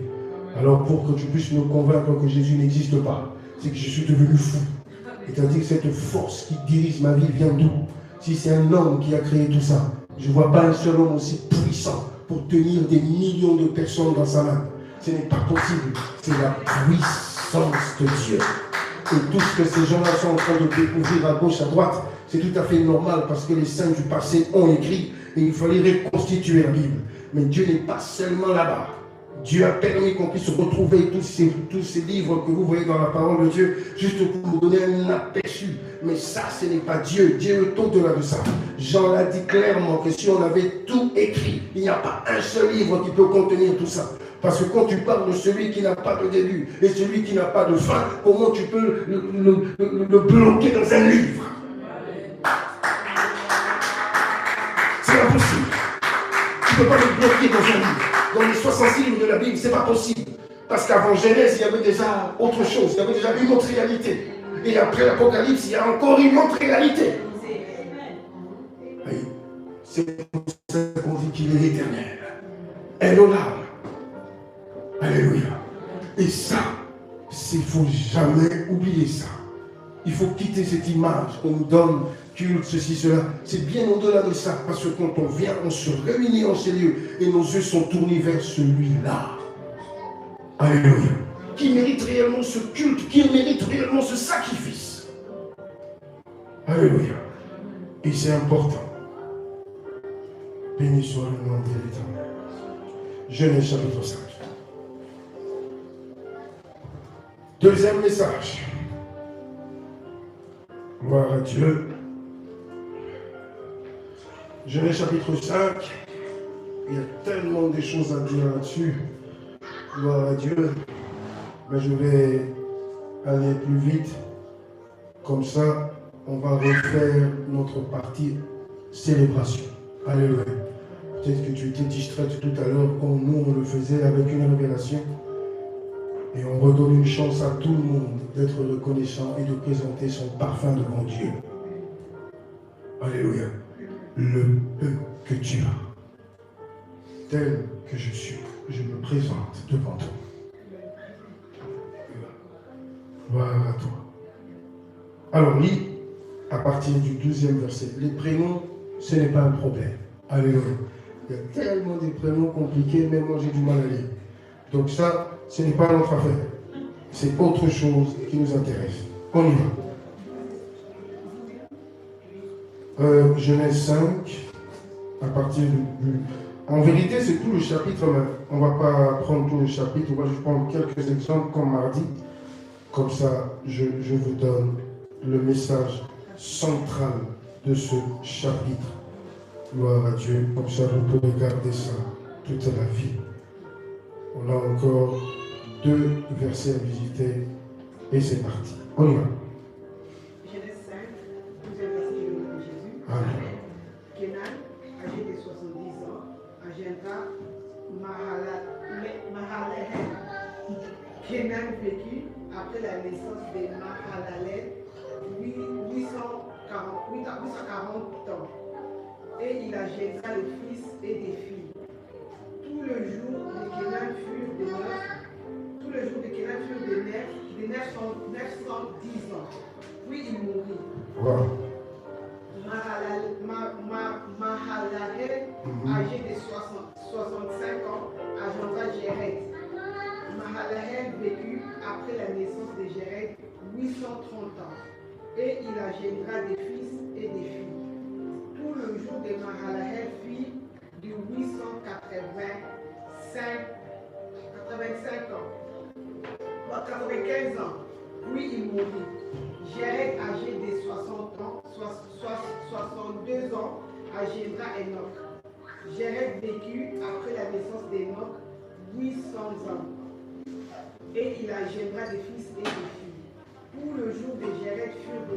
Alors pour que tu puisses me convaincre que Jésus n'existe pas, c'est que je suis devenu fou. C'est-à-dire que cette force qui dirige ma vie vient d'où? Si c'est un homme qui a créé tout ça, je ne vois pas un seul homme aussi puissant pour tenir des millions de personnes dans sa main. Ce n'est pas possible. C'est la puissance de Dieu. Et tout ce que ces gens-là sont en train de découvrir à gauche, à droite, c'est tout à fait normal parce que les saints du passé ont écrit et il fallait reconstituer la Bible. Mais Dieu n'est pas seulement là-bas. Dieu a permis qu'on puisse retrouver tous ces livres que vous voyez dans la parole de Dieu, juste pour vous donner un aperçu. Mais ça, ce n'est pas Dieu. Dieu est au-delà de ça. Jean l'a dit clairement que si on avait tout écrit, il n'y a pas un seul livre qui peut contenir tout ça. Parce que quand tu parles de celui qui n'a pas de début et celui qui n'a pas de fin, comment tu peux le bloquer dans un livre? C'est impossible. Tu ne peux pas le bloquer dans un livre. dans les 66 livres de la Bible, ce n'est pas possible. Parce qu'avant Genèse, il y avait déjà autre chose, il y avait déjà une autre réalité. Et après l'Apocalypse, il y a encore une autre réalité. Oui. C'est pour ça qu'on dit qu'il est éternel. Elohim. Alléluia. Et ça, il ne faut jamais oublier ça. Il faut quitter cette image qu'on nous donne, culte, ceci, cela. C'est bien au-delà de ça. Parce que quand on vient, on se réunit en ces lieux et nos yeux sont tournés vers celui-là. Alléluia. Qui mérite réellement ce culte, qui mérite réellement ce sacrifice. Alléluia. Et c'est important. Béni soit le nom de l'Éternel. Genèse chapitre 5. Deuxième message. Gloire à Dieu. Genèse chapitre 5. Il y a tellement de choses à dire là-dessus. Gloire à Dieu. Mais je vais aller plus vite. Comme ça, on va refaire notre partie célébration. Alléluia. Peut-être que tu étais distraite tout à l'heure, comme nous on le faisait avec une révélation. Et on redonne une chance à tout le monde d'être reconnaissant et de présenter son parfum devant Dieu. Alléluia. Le peu que tu as, tel que je suis, je me présente devant toi. Gloire à toi. Alors, lis à partir du 12e verset. Les prénoms, ce n'est pas un problème. Alléluia. Il y a tellement de prénoms compliqués, même moi j'ai du mal à lire. Donc ça, ce n'est pas notre affaire. C'est autre chose qui nous intéresse. On y va. Genèse 5, à partir du... En vérité, c'est tout le chapitre, mais on ne va pas prendre tout le chapitre. On va juste prendre quelques exemples comme mardi. Comme ça, je vous donne le message central de ce chapitre. Gloire à Dieu. Comme ça, vous pouvez garder ça toute la vie. On a encore 2 versets à visiter et c'est parti. On y va. Genèse 5, 12e verset du nom de Jésus. Amen. Kenan, âgé de 70 ans, engendra Mahalalel. Kenan vécut après la naissance de Mahalalel 840 ans. Et il engendra des fils et des filles. Tout le jour de Kenan fut de 910 ans. Puis il mourut. Wow. Mahalalel, âgé de 65 ans, engendra Jéred. Mahalalel vécut après la naissance de Jéred 830 ans. Et il engendra des fils et des filles. Tout le jour de Mahalalel fut de 95 ans. Puis il mourut. Jéred, âgé de 62 ans, engendra Enoch. Jéred vécut après la naissance d'Enoch 800 ans. Et il engendra des fils et des filles. Tout le jour de Jéred fut de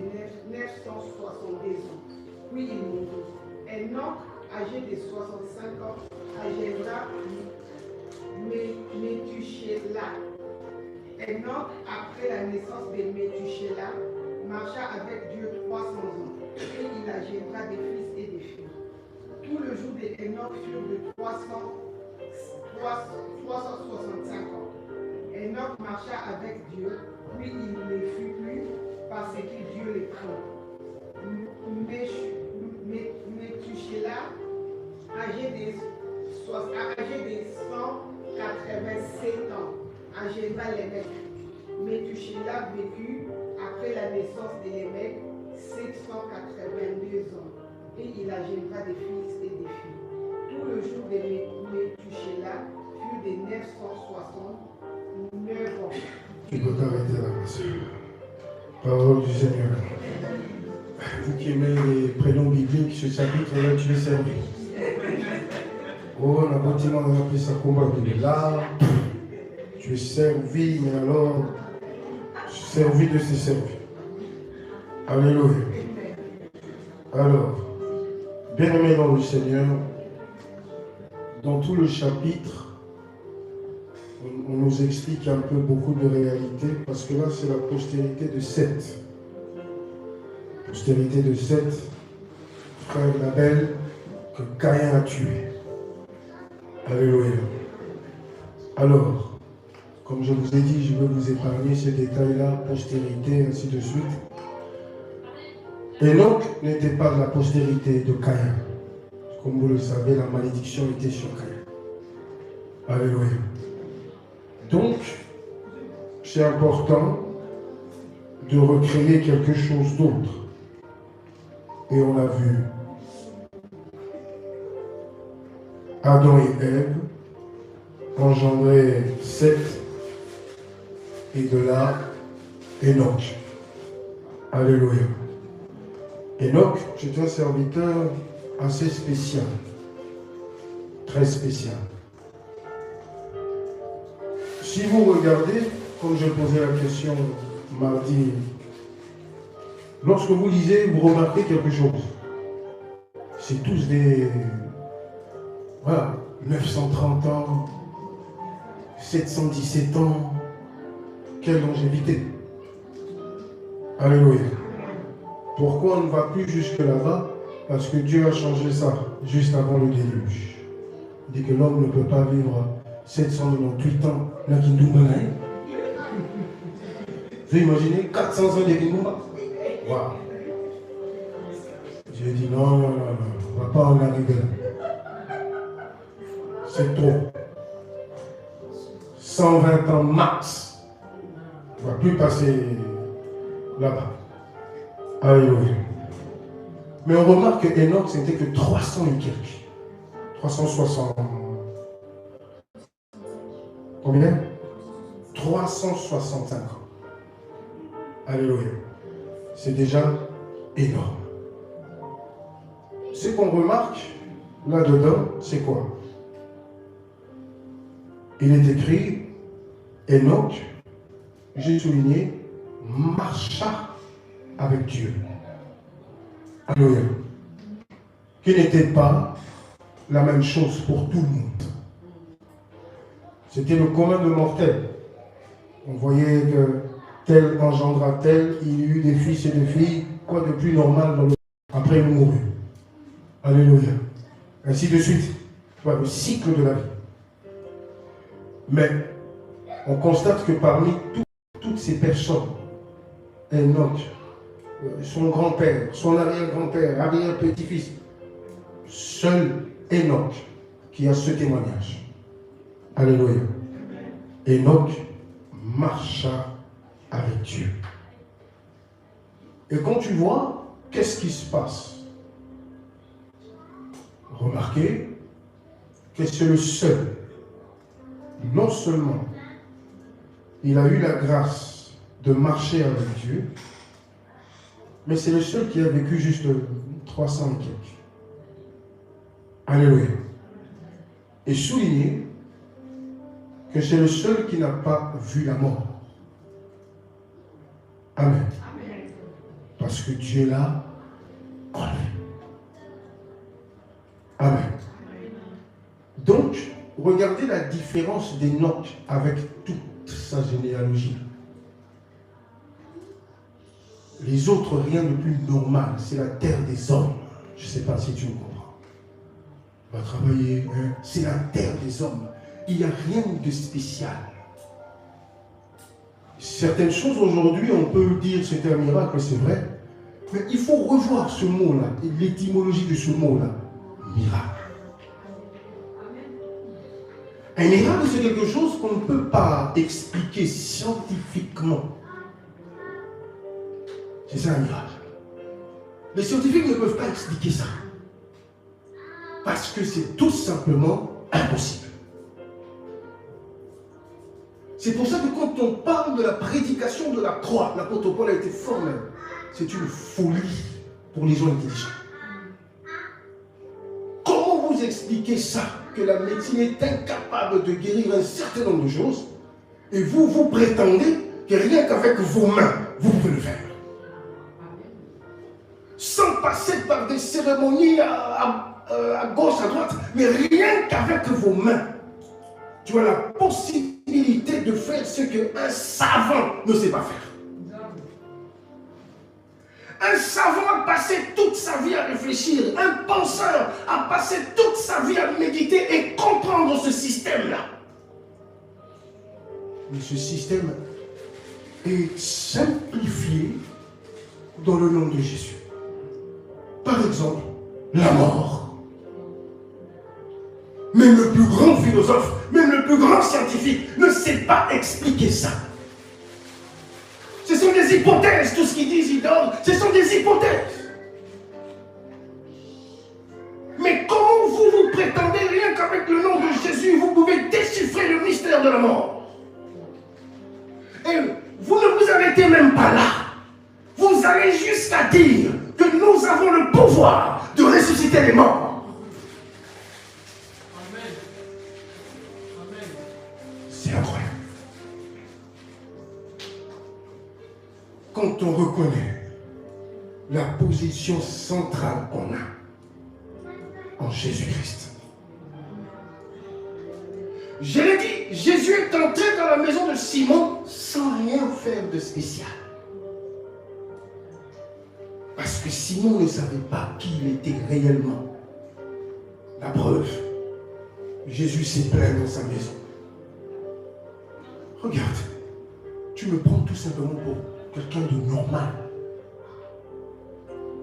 970 ans. Puis il mourut. Enoch, âgé de 65 ans, engendra Métuchéla. Enoch, après la naissance de Métuchéla, marcha avec Dieu 300 ans. Et il engendra des fils et des filles. Tout le jour d'Enoch fut de 365 ans. Enoch marcha avec Dieu, puis il ne fut plus parce que Dieu le prit. Métuchéla, âgé de 187 ans, engendra Lémec. Métuchéla vécut après la naissance de Lémec 782 ans, et il engendra des fils et des filles. Tout le jour de Métuchéla fut de 969 ans. Tu peux t'arrêter là, ma soeur. Parole du Seigneur. Vous qui aimez les prénoms bibliques, ce chapitre-là, tu es servi. Oh, on a bâtiment, on a appelé ça combat de là. Tu es servi, mais alors, servi de ses servis. Alléluia. Alors, bien-aimés dans le Seigneur, dans tout le chapitre, on nous explique un peu beaucoup de réalité, parce que là, c'est la postérité de Seth. Postérité de Seth, frère d'Abel, que Caïn a tué. Alléluia. Alors, comme je vous ai dit, je vais vous épargner ces détails-là, postérité, ainsi de suite. Enoch n'était pas de la postérité de Caïn. Comme vous le savez, la malédiction était sur Caïn. Alléluia. Donc, c'est important de recréer quelque chose d'autre. Et on a vu Adam et Ève engendrer Seth et de là Enoch. Alléluia. Enoch, c'est un serviteur assez spécial, très spécial. Si vous regardez, comme je posais la question mardi, lorsque vous lisez, vous remarquez quelque chose. C'est tous des... Voilà, 930 ans, 717 ans, quelle longévité. Alléluia. Pourquoi on ne va plus jusque là-bas? Parce que Dieu a changé ça juste avant le déluge. Il dit que l'homme ne peut pas vivre 798 ans. Là, qui nous mène. Vous imaginez 400 ans de Kindouma? Waouh! J'ai dit non, on ne va pas en arriver là. C'est trop. 120 ans max. On ne va plus passer là-bas. Alléluia. Mais on remarque que Enoch, c'était que 300 et quelques. 360. Combien? 365 ans. Alléluia. C'est déjà énorme. Ce qu'on remarque là-dedans, c'est quoi? Il est écrit, Enoch, j'ai souligné, marcha avec Dieu. Alléluia. Qui n'était pas la même chose pour tout le monde. C'était le commun de mortels. On voyait que tel engendra tel, il y eut des fils et des filles, quoi de plus normal dans le... Après il mourut. Alléluia. Ainsi de suite. Voilà, le cycle de la vie. Mais on constate que parmi toutes ces personnes, Enoch, son grand-père, son arrière-grand-père, arrière-petit-fils, seul Enoch qui a ce témoignage. Alléluia. Enoch marcha avec Dieu. Et quand tu vois, qu'est-ce qui se passe? Remarquez que c'est le seul. Non seulement il a eu la grâce de marcher avec Dieu, mais c'est le seul qui a vécu juste 300 et quelques. Alléluia. Et souligner que c'est le seul qui n'a pas vu la mort. Amen. Parce que Dieu l'a enlevé. Amen. Donc, regardez la différence d'Enoch avec toute sa généalogie. Les autres, rien de plus normal. C'est la terre des hommes. Je ne sais pas si tu me comprends. On va travailler. Hein? C'est la terre des hommes. Il n'y a rien de spécial. Certaines choses aujourd'hui, on peut dire c'est un miracle, c'est vrai. Mais il faut revoir ce mot-là, l'étymologie de ce mot-là. Miracle. Un miracle, c'est quelque chose qu'on ne peut pas expliquer scientifiquement. C'est ça un miracle. Les scientifiques ne peuvent pas expliquer ça. Parce que c'est tout simplement impossible. C'est pour ça que quand on parle de la prédication de la croix, l'apôtre Paul a été formel. C'est une folie pour les gens intelligents. Comment vous expliquez ça, que la médecine est incapable de guérir un certain nombre de choses, et vous prétendez que rien qu'avec vos mains, vous pouvez le faire? Sans passer par des cérémonies à gauche, à droite, mais rien qu'avec vos mains, tu as la possibilité possibilité de faire ce qu'un savant ne sait pas faire. Un savant a passé toute sa vie à réfléchir. Un penseur a passé toute sa vie à méditer et comprendre ce système-là. Mais ce système est simplifié dans le nom de Jésus. Par exemple, la mort. Même le plus grand philosophe, même le plus grand scientifique ne sait pas expliquer ça. Ce sont des hypothèses, tout ce qu'ils disent, ils dorment, ce sont des hypothèses. Mais comment vous prétendez, rien qu'avec le nom de Jésus, vous pouvez déchiffrer le mystère de la mort? Et vous ne vous arrêtez même pas là. Vous allez jusqu'à dire que nous avons le pouvoir de ressusciter les morts. Amen. Amen. C'est incroyable. Quand on reconnaît la position centrale qu'on a en Jésus-Christ. Je l'ai dit, Jésus est entré dans la maison de Simon sans rien faire de spécial. Parce que Simon ne savait pas qui il était réellement. La preuve, Jésus s'est plaint dans sa maison. Regarde, tu me prends tout simplement pour quelqu'un de normal.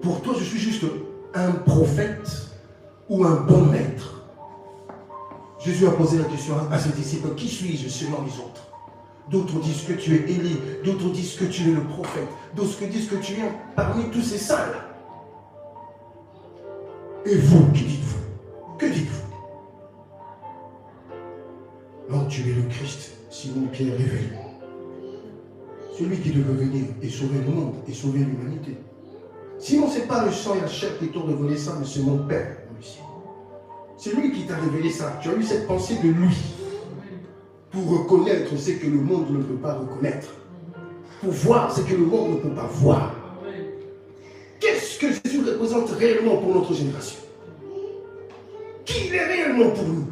Pour toi, je suis juste un prophète ou un bon maître. Jésus a posé la question à ses disciples, qui suis-je selon les autres? D'autres disent que tu es Élie, d'autres disent que tu es le prophète, d'autres disent que tu es parmi tous ces saints-là. Et vous, qui dites-vous? Que dites-vous? Non, tu es le Christ, Simon Pierre révèle. Celui qui devait venir et sauver le monde et sauver l'humanité. Simon, ce n'est pas le sang et la chair qui t'ont révélé ça, mais c'est mon Père dans le ciel. C'est lui qui t'a révélé ça. Tu as eu cette pensée de lui. Pour reconnaître ce que le monde ne peut pas reconnaître. Pour voir ce que le monde ne peut pas voir. Qu'est-ce que Jésus représente réellement pour notre génération? Qui il est réellement pour nous?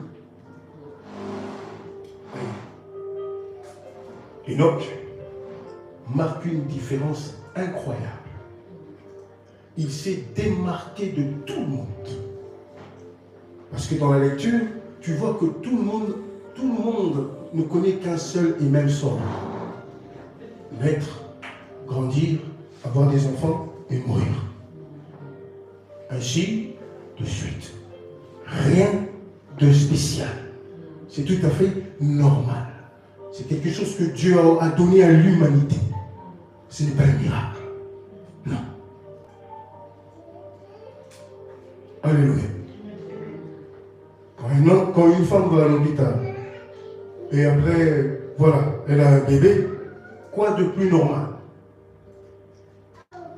Enoch marque une différence incroyable. Il s'est démarqué de tout le monde. Parce que dans la lecture, tu vois que tout le monde ne connaît qu'un seul et même sort. Naître, grandir, avoir des enfants et mourir. Ainsi de suite. Rien de spécial. C'est tout à fait normal. C'est quelque chose que Dieu a donné à l'humanité. Ce n'est pas un miracle. Non. Alléluia. Quand une femme va à l'hôpital, et après, voilà, elle a un bébé, quoi de plus normal?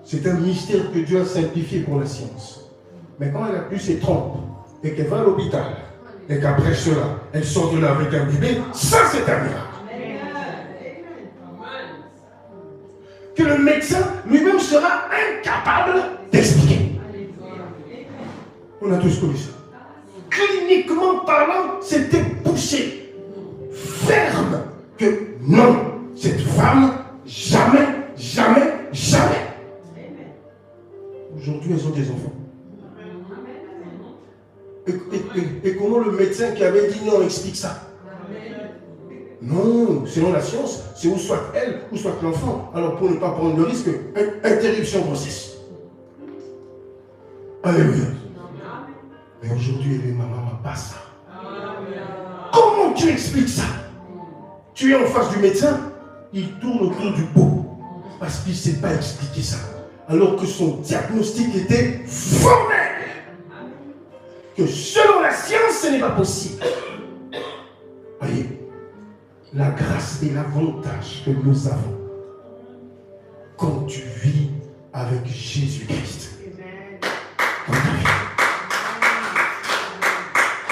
C'est un mystère que Dieu a simplifié pour la science. Mais quand elle a plus ses trompes, et qu'elle va à l'hôpital, et qu'après cela, elle sort de là avec un bébé, ça c'est un miracle. Que le médecin lui-même sera incapable d'expliquer. On a tous connu ça. Cliniquement parlant, c'était poussé. Ferme que non, cette femme, jamais, jamais, jamais. Aujourd'hui, elles ont des enfants. Et comment le médecin qui avait dit non explique ça? Non, selon la science, c'est ou soit elle, ou soit l'enfant. Alors pour ne pas prendre le risque, interruption grossesse. Alléluia. Mais aujourd'hui, les mamans n'ont pas ça. Comment tu expliques ça? Tu es en face du médecin, il tourne autour du pot. Parce qu'il ne sait pas expliquer ça. Alors que son diagnostic était formel. Que selon la science, ce n'est pas possible. Voyez, la grâce et l'avantage que nous avons quand tu vis avec Jésus-Christ.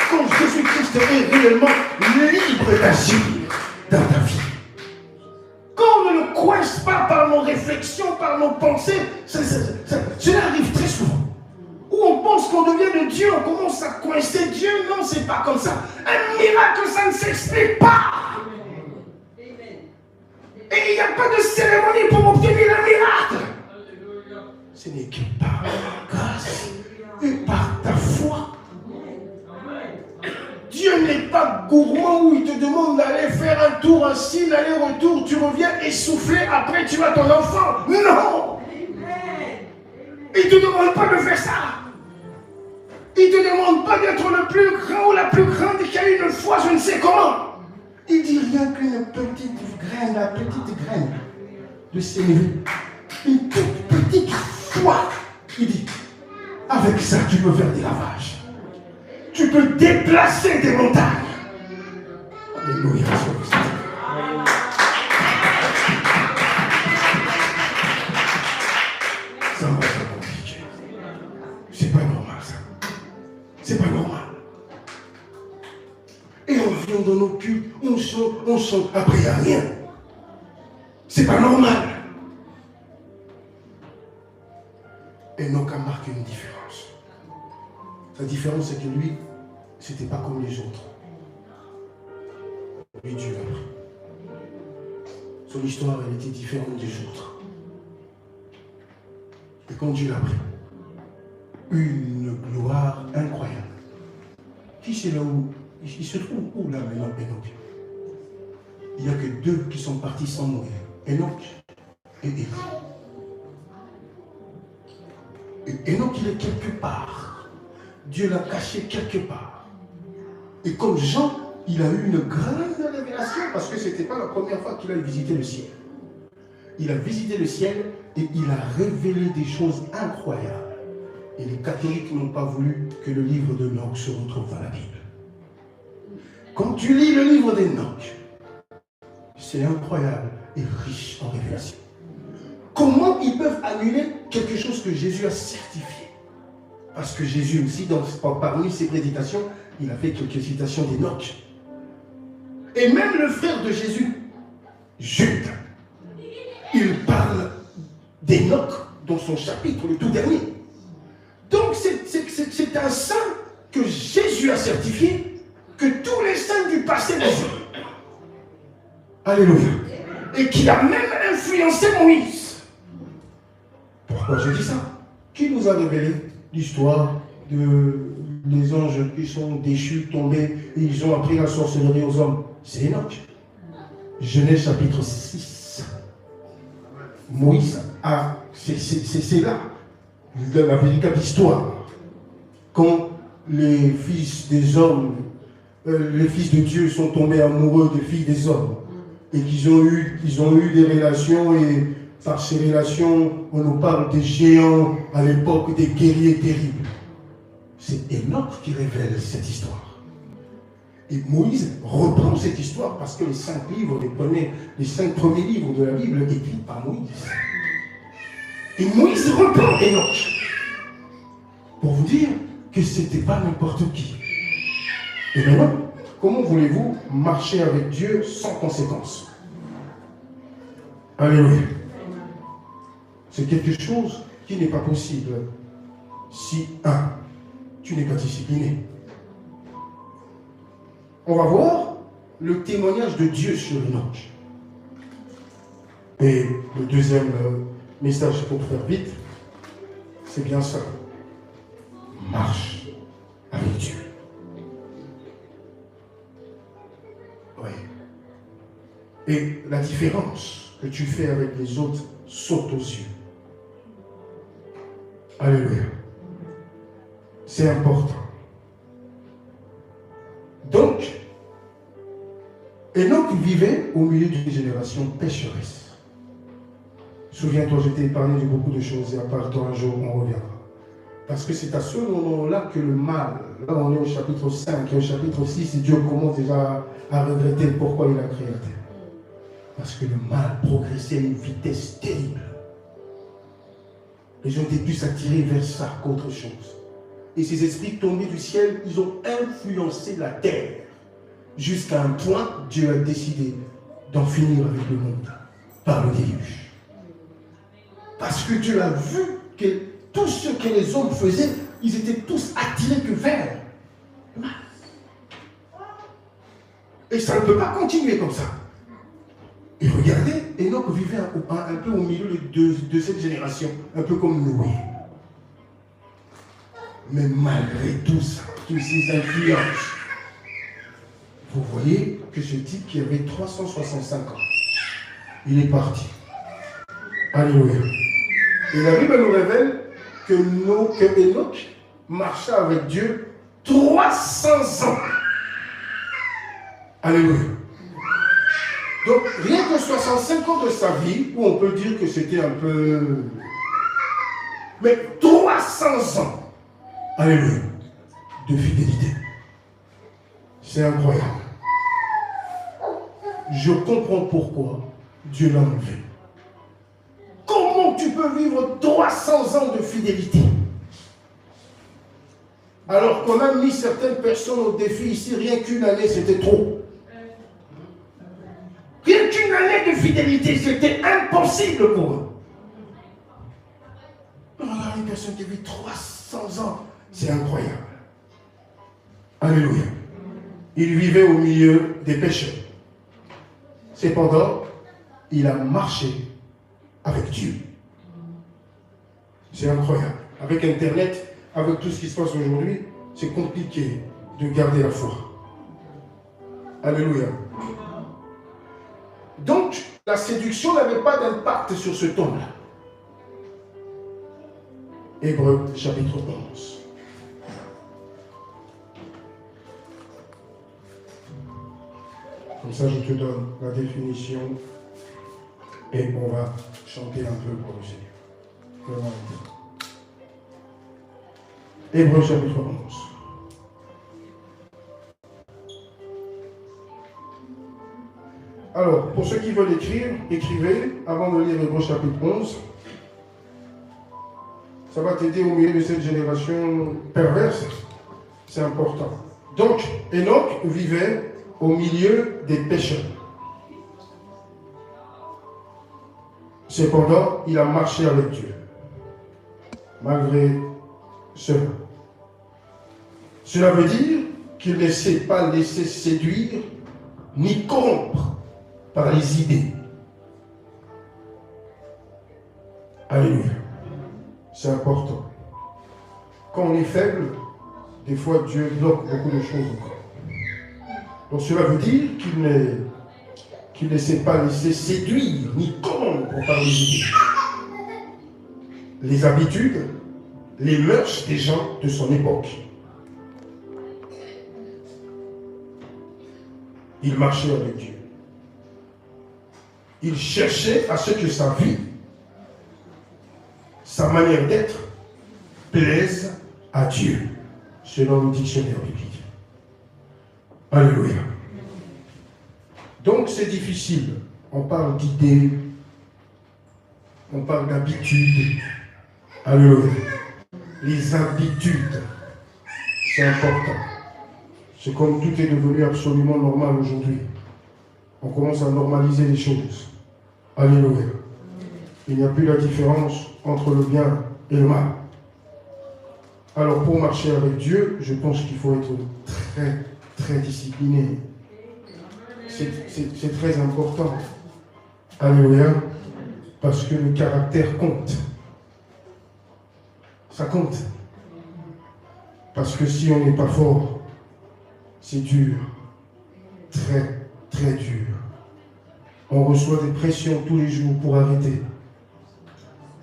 Quand Jésus-Christ est réellement libre d'agir dans ta vie. Quand on ne le coince pas par nos réflexions, par nos pensées, cela arrive très souvent. Où on pense qu'on devient de Dieu, on commence à coincer Dieu. Non, c'est pas comme ça. Un miracle, ça ne s'explique pas. Et il n'y a pas de cérémonie pour obtenir un miracle. Ce n'est que par la grâce et par ta foi. Dieu n'est pas gourmand où il te demande d'aller faire un tour, un signe, aller-retour, tu reviens essoufflé, après tu as ton enfant. Non! Il ne te demande pas de faire ça. Il ne te demande pas d'être le plus grand ou la plus grande qui a une foi, je ne sais comment. Il dit rien qu'une petite graine, la petite graine de s'élever. Une toute petite foi. Il dit, avec ça tu peux faire des lavages. Tu peux déplacer des montagnes. Alléluia. Ça va être compliqué. C'est pas normal ça. C'est pas normal. Et on vient dans nos cultes, on chante, après il n'y a rien. C'est pas normal. Enoch a marqué une différence. La différence, c'est que lui, c'était pas comme les autres. Lui, Dieu l'a pris. Son histoire, elle était différente des autres. Et quand Dieu l'a pris, une gloire incroyable. Qui c'est là où il se trouve où là maintenant, Enoch? Il n'y a que deux qui sont partis sans mourir. Enoch et Élie. Et Enoch, il est quelque part. Dieu l'a caché quelque part. Et comme Jean, il a eu une grande révélation parce que ce n'était pas la première fois qu'il a visité le ciel. Il a visité le ciel et il a révélé des choses incroyables. Et les catholiques n'ont pas voulu que le livre d'Enoch se retrouve dans la Bible. Quand tu lis le livre d'Enoch, c'est incroyable et riche en révélations. Comment ils peuvent annuler quelque chose que Jésus a certifié? Parce que Jésus aussi, parmi ses prédications, il a fait quelques citations d'Enoch. Et même le frère de Jésus, Jude, il parle d'Enoch dans son chapitre, le tout dernier. Donc c'est un saint que Jésus a certifié, que tous les saints du passé les ont. Alléluia. Et qui a même influencé Moïse. Pourquoi je dis ça? Qui nous a révélé l'histoire des anges qui sont déchus, tombés, et ils ont appris la sorcellerie aux hommes? C'est Enoch. Genèse chapitre 6. Moïse a... C'est là, dans la véritable histoire. Quand les fils des hommes, les fils de Dieu sont tombés amoureux des filles des hommes, et qu'ils ont eu des relations, et par ces relations, on nous parle des géants à l'époque, des guerriers terribles. C'est Enoch qui révèle cette histoire. Et Moïse reprend cette histoire parce que les 5 livres, les 5 premiers livres de la Bible écrits par Moïse. Et Moïse reprend Enoch pour vous dire que ce n'était pas n'importe qui. Et maintenant, comment voulez-vous marcher avec Dieu sans conséquence? Alléluia. C'est quelque chose qui n'est pas possible si, tu n'es pas discipliné. On va voir le témoignage de Dieu sur Enoch. Et le deuxième message, pour faire vite, c'est bien ça. Marche avec Dieu. Oui. Et la différence que tu fais avec les autres saute aux yeux. Alléluia. C'est important. Donc, Enoch vivait au milieu d'une génération pécheresse. Souviens-toi, je t'ai épargné de beaucoup de choses et à part toi un jour on reviendra. Parce que c'est à ce moment-là que le mal, là on est au chapitre 5 et au chapitre 6, et Dieu commence déjà à regretter pourquoi il a créé la terre. Parce que le mal progressait à une vitesse terrible. Les gens étaient plus attirés vers ça qu'autre chose. Et ces esprits tombés du ciel, ils ont influencé la terre. Jusqu'à un point, Dieu a décidé d'en finir avec le monde par le déluge. Parce que Dieu a vu que tout ce que les hommes faisaient, ils étaient tous attirés que vers le mal. Et ça ne peut pas continuer comme ça. Et regardez, Enoch vivait un peu au milieu de cette génération, un peu comme Noé. Mais malgré tout ça, toutes ces influences, vous voyez que ce type qui avait 365 ans, il est parti. Alléluia. Et la Bible nous révèle que Enoch marcha avec Dieu 300 ans. Alléluia. Donc, rien que 65 ans de sa vie, où on peut dire que c'était un peu... Mais 300 ans. Alléluia. De fidélité. C'est incroyable. Je comprends pourquoi Dieu l'a enlevé. Comment tu peux vivre 300 ans de fidélité? Alors qu'on a mis certaines personnes au défi ici, rien qu'une année, c'était trop. Rien qu'une année de fidélité, c'était impossible pour eux. Voilà une personne qui vit 300 ans. C'est incroyable. Alléluia. Il vivait au milieu des pécheurs. Cependant, il a marché avec Dieu. C'est incroyable. Avec Internet, avec tout ce qui se passe aujourd'hui, c'est compliqué de garder la foi. Alléluia. Donc, la séduction n'avait pas d'impact sur ce homme-là. Hébreux, chapitre 11. Comme ça, je te donne la définition et on va chanter un peu pour le Seigneur. Vraiment. Hébreux, chapitre 11. Alors, pour ceux qui veulent écrire, écrivez avant de lire Hébreux, chapitre 11. Ça va t'aider au milieu de cette génération perverse. C'est important. Donc, Enoch vivait au milieu des pécheurs. Cependant, il a marché avec Dieu. Malgré cela. Cela veut dire qu'il ne s'est pas laissé séduire ni corrompre par les idées. Alléluia. C'est important. Quand on est faible, des fois Dieu bloque beaucoup de choses encore. Donc cela veut dire qu'il ne s'est pas laissé séduire ni corrompre par les idées, les habitudes, les mœurs des gens de son époque. Il marchait avec Dieu. Il cherchait à ce que sa vie, sa manière d'être, plaise à Dieu, selon le dictionnaire biblique. Alléluia. Donc c'est difficile. On parle d'idées, on parle d'habitudes. Alléluia. Les habitudes, c'est important. C'est comme tout est devenu absolument normal aujourd'hui. On commence à normaliser les choses. Alléluia. Il n'y a plus la différence entre le bien et le mal. Alors pour marcher avec Dieu, je pense qu'il faut être très, très discipliné. C'est très important. Alléluia. Parce que le caractère compte. Ça compte. Parce que si on n'est pas fort, c'est dur. Très, très dur. On reçoit des pressions tous les jours pour arrêter.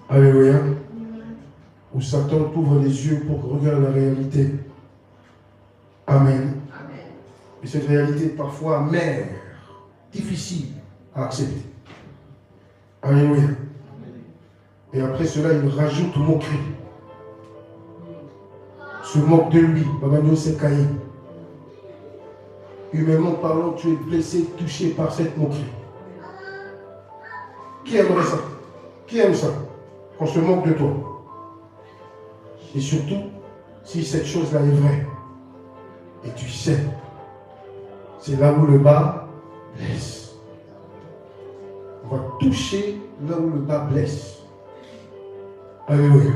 Alléluia. Où Satan t'ouvre les yeux pour regarder la réalité. Amen. Et cette réalité est parfois amère, difficile à accepter. Alléluia. Et après cela, il rajoute moquerie. Se moque de lui. Babano s'est caillé. Humainement parlant, tu es blessé, touché par cette moquerie. Qui aimerait ça? Qui aime ça? Qu'on se moque de toi. Et surtout, si cette chose-là est vraie, et tu sais, c'est là où le bas blesse. On va toucher là où le bas blesse. Alléluia.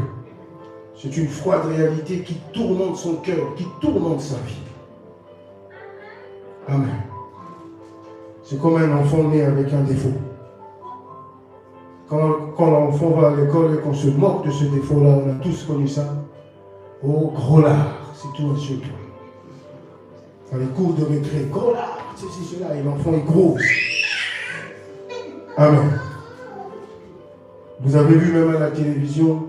C'est une froide réalité qui tourmente son cœur, qui tourmente sa vie. Amen. C'est comme un enfant né avec un défaut. Quand l'enfant va à l'école et qu'on se moque de ce défaut-là, on a tous connu ça. Oh, gros lard, c'est tout sur toi. Dans les cours de récré, gros lard, ceci, cela, et l'enfant est gros. Amen. Vous avez vu même à la télévision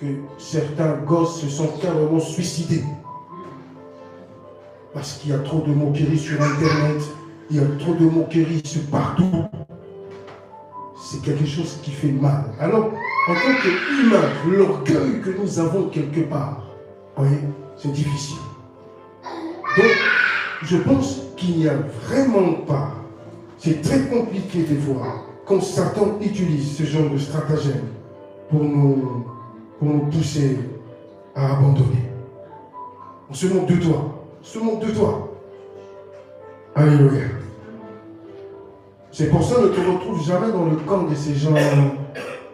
que certains gosses se sont carrément suicidés. Parce qu'il y a trop de moqueries sur Internet, il y a trop de moqueries sur partout. C'est quelque chose qui fait mal. Alors, en tant qu'humain, l'orgueil que nous avons quelque part, voyez, c'est difficile. Donc, je pense qu'il n'y a vraiment pas, c'est très compliqué des fois, quand Satan utilise ce genre de stratagème pour nous pousser à abandonner. On se moque de toi. On se moque de toi. Alléluia. C'est pour ça qu'on ne te retrouve jamais dans le camp de ces gens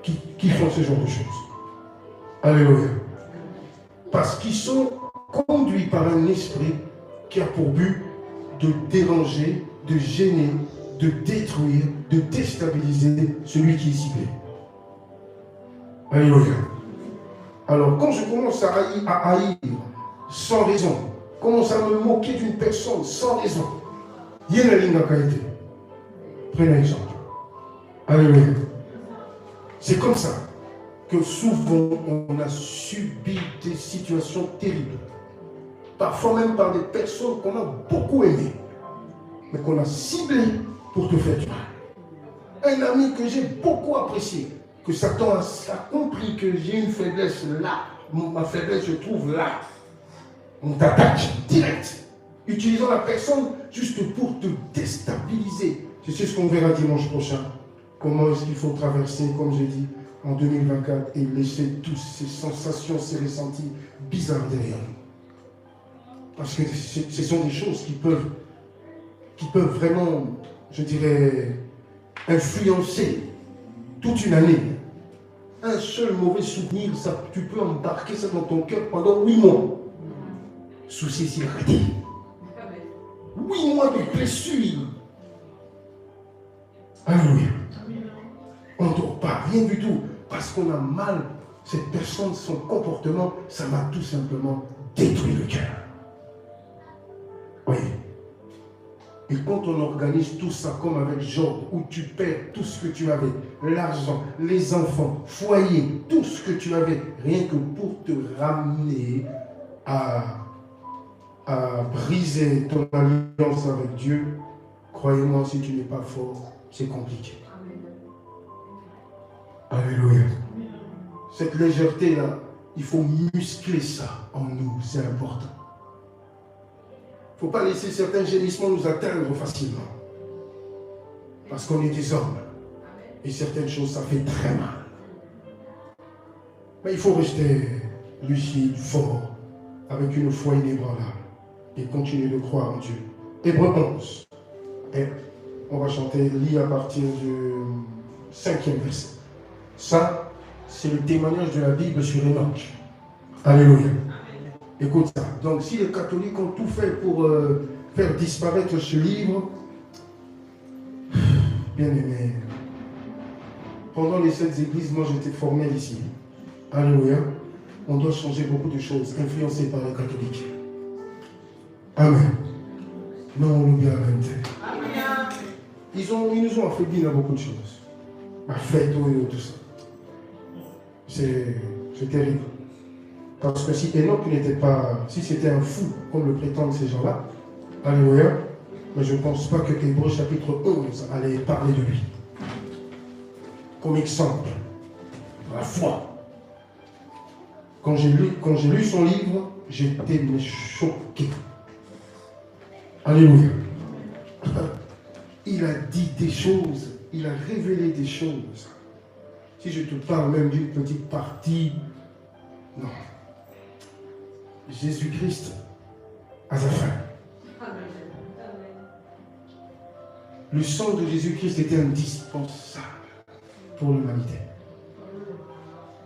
qui font ce genre de choses. Alléluia. Parce qu'ils sont conduits par un esprit qui a pour but de déranger, de gêner, de détruire, de déstabiliser celui qui est ciblé. Alléluia. Alors, quand je commence à haïr sans raison, commence à me moquer d'une personne sans raison, il y a la ligne à qualité. Prenez un exemple. Alléluia. C'est comme ça que souvent on a subi des situations terribles. Parfois même par des personnes qu'on a beaucoup aimées, mais qu'on a ciblées pour te faire du mal. Un ami que j'ai beaucoup apprécié, que Satan a compris que j'ai une faiblesse là, ma faiblesse se trouve là. On t'attaque direct, utilisant la personne juste pour te déstabiliser. C'est ce qu'on verra dimanche prochain. Comment est-ce qu'il faut traverser, comme j'ai dit, en 2024 et laisser toutes ces sensations, ces ressentis bizarres derrière nous. Parce que ce sont des choses qui peuvent vraiment, je dirais, influencer toute une année. Un seul mauvais souvenir, ça, tu peux embarquer ça dans ton cœur pendant 8 mois. Souci s'y arrêter. 8 mois de blessures. Alléluia. On ne dort pas, rien du tout. Parce qu'on a mal. Cette personne, son comportement, ça m'a tout simplement détruit le cœur. Oui. Et quand on organise tout ça comme avec Job, où tu perds tout ce que tu avais, l'argent, les enfants, foyer, tout ce que tu avais, rien que pour te ramener à briser ton alliance avec Dieu, croyez-moi, si tu n'es pas fort, c'est compliqué. Alléluia. Cette légèreté-là, il faut muscler ça en nous, c'est important. Il ne faut pas laisser certains gémissements nous atteindre facilement. Parce qu'on est des hommes. Et certaines choses, ça fait très mal. Mais il faut rester lucide, fort, avec une foi inébranlable. Et continuer de croire en Dieu. Hébreux 11. Et on va chanter, lit à partir du 5e verset. Ça, c'est le témoignage de la Bible sur Enoch. Alléluia. Écoute ça. Donc, si les catholiques ont tout fait pour faire disparaître ce livre, bien aimé, pendant les 7 églises, moi j'étais formé ici. Alléluia. On doit changer beaucoup de choses, influencées par les catholiques. Amen. Non, on oublie la vérité. Ils nous ont affaiblis dans beaucoup de choses. La fête, tout ça. C'est terrible. Parce que si Enoch n'était pas, si c'était un fou, comme le prétendent ces gens-là, alléluia, mais je ne pense pas que Hébreux chapitre 11 allait parler de lui. Comme exemple, la foi. Quand j'ai lu son livre, j'étais choqué. Alléluia. Il a dit des choses, il a révélé des choses. Si je te parle même d'une petite partie, non. Jésus-Christ à sa fin. Le sang de Jésus-Christ était indispensable pour l'humanité.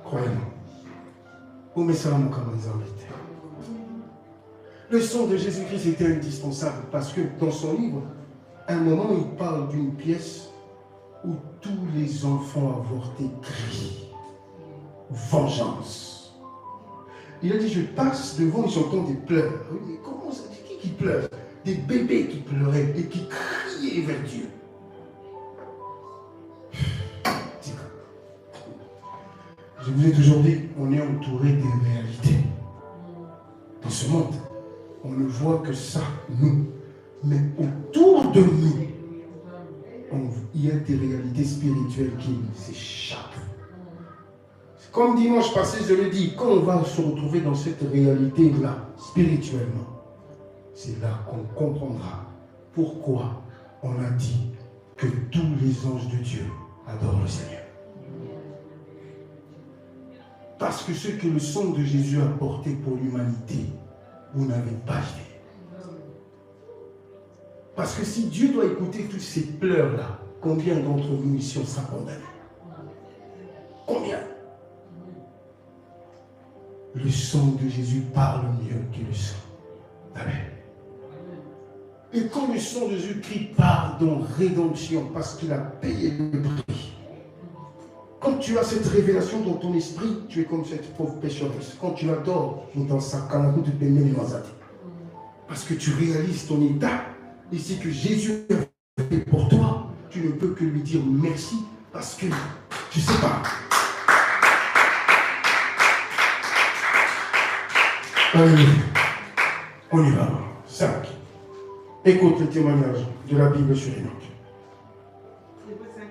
Croyez-moi. Où met ça mon camarade? Le sang de Jésus-Christ était indispensable parce que dans son livre, à un moment, il parle d'une pièce où tous les enfants avortés crient vengeance. Il a dit, je passe devant, ils entendent des pleurs. Mais comment ça dit? Qui pleure? Des bébés qui pleuraient et qui criaient vers Dieu. Je vous ai toujours dit, on est entouré des réalités. Dans ce monde, on ne voit que ça, nous. Mais autour de nous, il y a des réalités spirituelles qui s'échappent. Comme dimanche passé, je le dis, quand on va se retrouver dans cette réalité-là, spirituellement, c'est là qu'on comprendra pourquoi on a dit que tous les anges de Dieu adorent le Seigneur. Parce que ce que le sang de Jésus a porté pour l'humanité, vous n'avez pas idée. Parce que si Dieu doit écouter tous ces pleurs-là, combien d'entre nous ici on sera condamnés? Combien? Le sang de Jésus parle mieux que le sang. Amen. Et quand le sang de Jésus crie pardon, rédemption, parce qu'il a payé le prix. Quand tu as cette révélation dans ton esprit, tu es comme cette pauvre pécheresse. Quand tu adores, dans sa canapé, tu te mets les noisettes. Parce que tu réalises ton état. Et c'est que Jésus a fait pour toi. Tu ne peux que lui dire merci. Parce que, tu ne sais pas. Allez, on y va. 5. Écoute le témoignage de la Bible sur Enoch. Hébreux 5,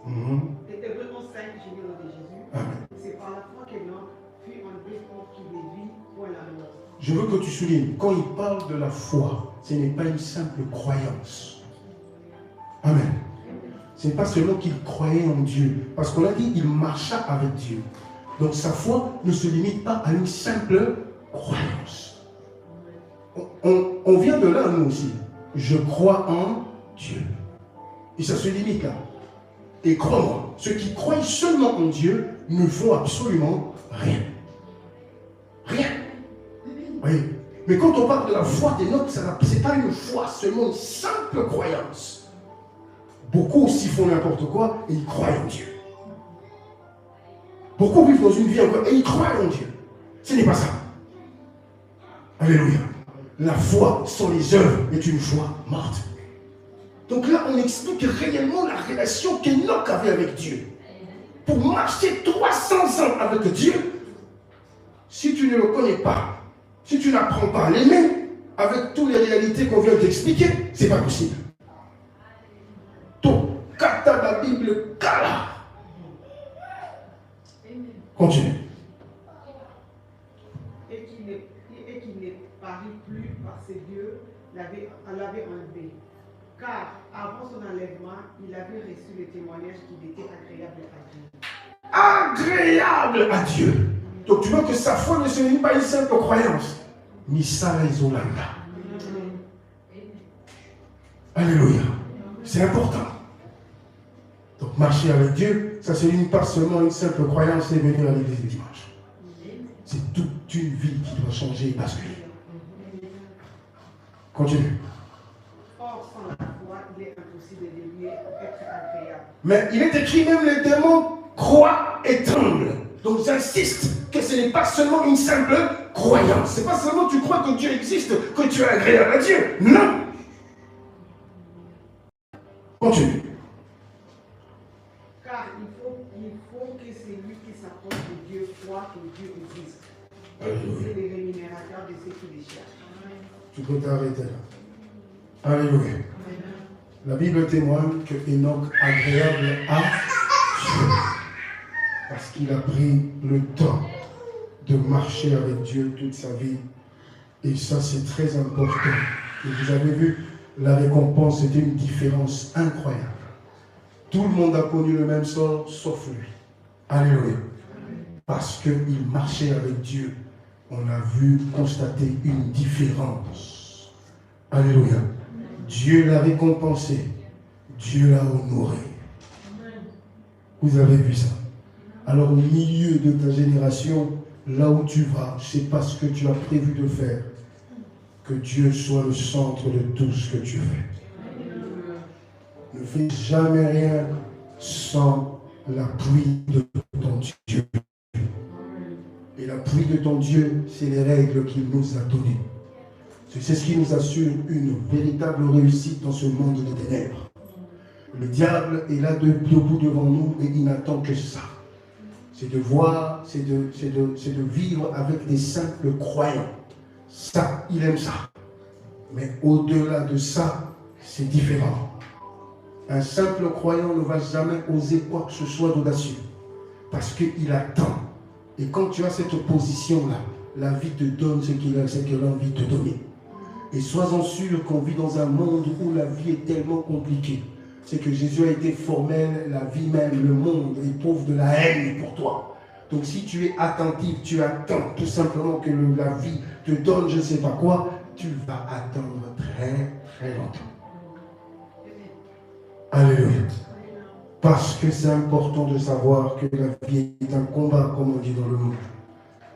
11. Hébreux 11, 5, j'ai dit au nom de Jésus. Amen. C'est par la foi qu'Enoch fut enlevé pour qu'il ait vie pour la mort. Je veux que tu soulignes, quand il parle de la foi, ce n'est pas une simple croyance. Amen. Ce n'est pas seulement qu'il croyait en Dieu. Parce qu'on a dit, il marcha avec Dieu. Donc sa foi ne se limite pas à une simple croyance. On vient de là, nous aussi. Je crois en Dieu. Et ça se limite là. Et crois-moi, ceux qui croient seulement en Dieu ne font absolument rien. Rien. Oui. Mais quand on parle de la foi d'Enoch, ce n'est pas une foi, seulement une simple croyance. Beaucoup aussi font n'importe quoi et ils croient en Dieu. Beaucoup vivent dans une vie encore et ils croient en Dieu. Ce n'est pas ça. Alléluia. La foi sans les œuvres est une foi morte. Donc là, on explique réellement la relation qu'Enoch avait avec Dieu. Pour marcher 300 ans avec Dieu, si tu ne le connais pas, si tu n'apprends pas à l'aimer, avec toutes les réalités qu'on vient d'expliquer, ce n'est pas possible. Donc, kata la Bible, kala. Continue. Et qu'il n'est paru plus par ses dieux, l'avait enlevé. Car avant son enlèvement, il avait reçu le témoignage qu'il était agréable à Dieu. Agréable à Dieu. Donc tu vois que sa foi ne se limite pas à une simple croyance. Misala Isolanda. Alléluia. C'est important. Donc marcher avec Dieu, ça ne se limite pas seulement à une simple croyance et venir à l'église le dimanche. C'est toute une vie qui doit changer et basculer. Continue. Or, sans la foi, il est impossible de lui être agréable. Mais il est écrit même les démons croient et tremblent. Donc j'insiste que ce n'est pas seulement une simple croyance. Ce n'est pas seulement tu crois que Dieu existe, que tu es agréable à Dieu. Non. Continue. Car il faut que celui qui s'approche de Dieu croit que Dieu existe. Et c'est le rémunérateur de ceux qui les cherchent. Tu peux t'arrêter là. Alléluia. La Bible témoigne que Enoch agréable à Dieu. Parce qu'il a pris le temps de marcher avec Dieu toute sa vie. Et ça, c'est très important. Et vous avez vu, la récompense, c'était une différence incroyable. Tout le monde a connu le même sort, sauf lui. Alléluia. Parce qu'il marchait avec Dieu. On a vu, constater une différence. Alléluia. Dieu l'a récompensé. Dieu l'a honoré. Vous avez vu ça. Alors au milieu de ta génération, là où tu vas, c'est pas ce que tu as prévu de faire. Que Dieu soit le centre de tout ce que tu fais. Ne fais jamais rien sans la pluie de ton Dieu. Et la pluie de ton Dieu, c'est les règles qu'il nous a données. C'est ce qui nous assure une véritable réussite dans ce monde de ténèbres. Le diable est là debout devant nous et il n'attend que ça. C'est de voir, c'est de vivre avec des simples croyants. Ça, il aime ça. Mais au-delà de ça, c'est différent. Un simple croyant ne va jamais oser quoi que ce soit d'audacieux. Parce qu'il attend. Et quand tu as cette position-là, la vie te donne ce qu'elle a envie de te donner. Et sois-en sûr qu'on vit dans un monde où la vie est tellement compliquée. C'est que Jésus a été formel, la vie même, le monde est pauvre de la haine pour toi. Donc si tu es attentif, tu attends tout simplement que la vie te donne je ne sais pas quoi, tu vas attendre très très longtemps. Alléluia. Parce que c'est important de savoir que la vie est un combat, comme on dit dans le monde.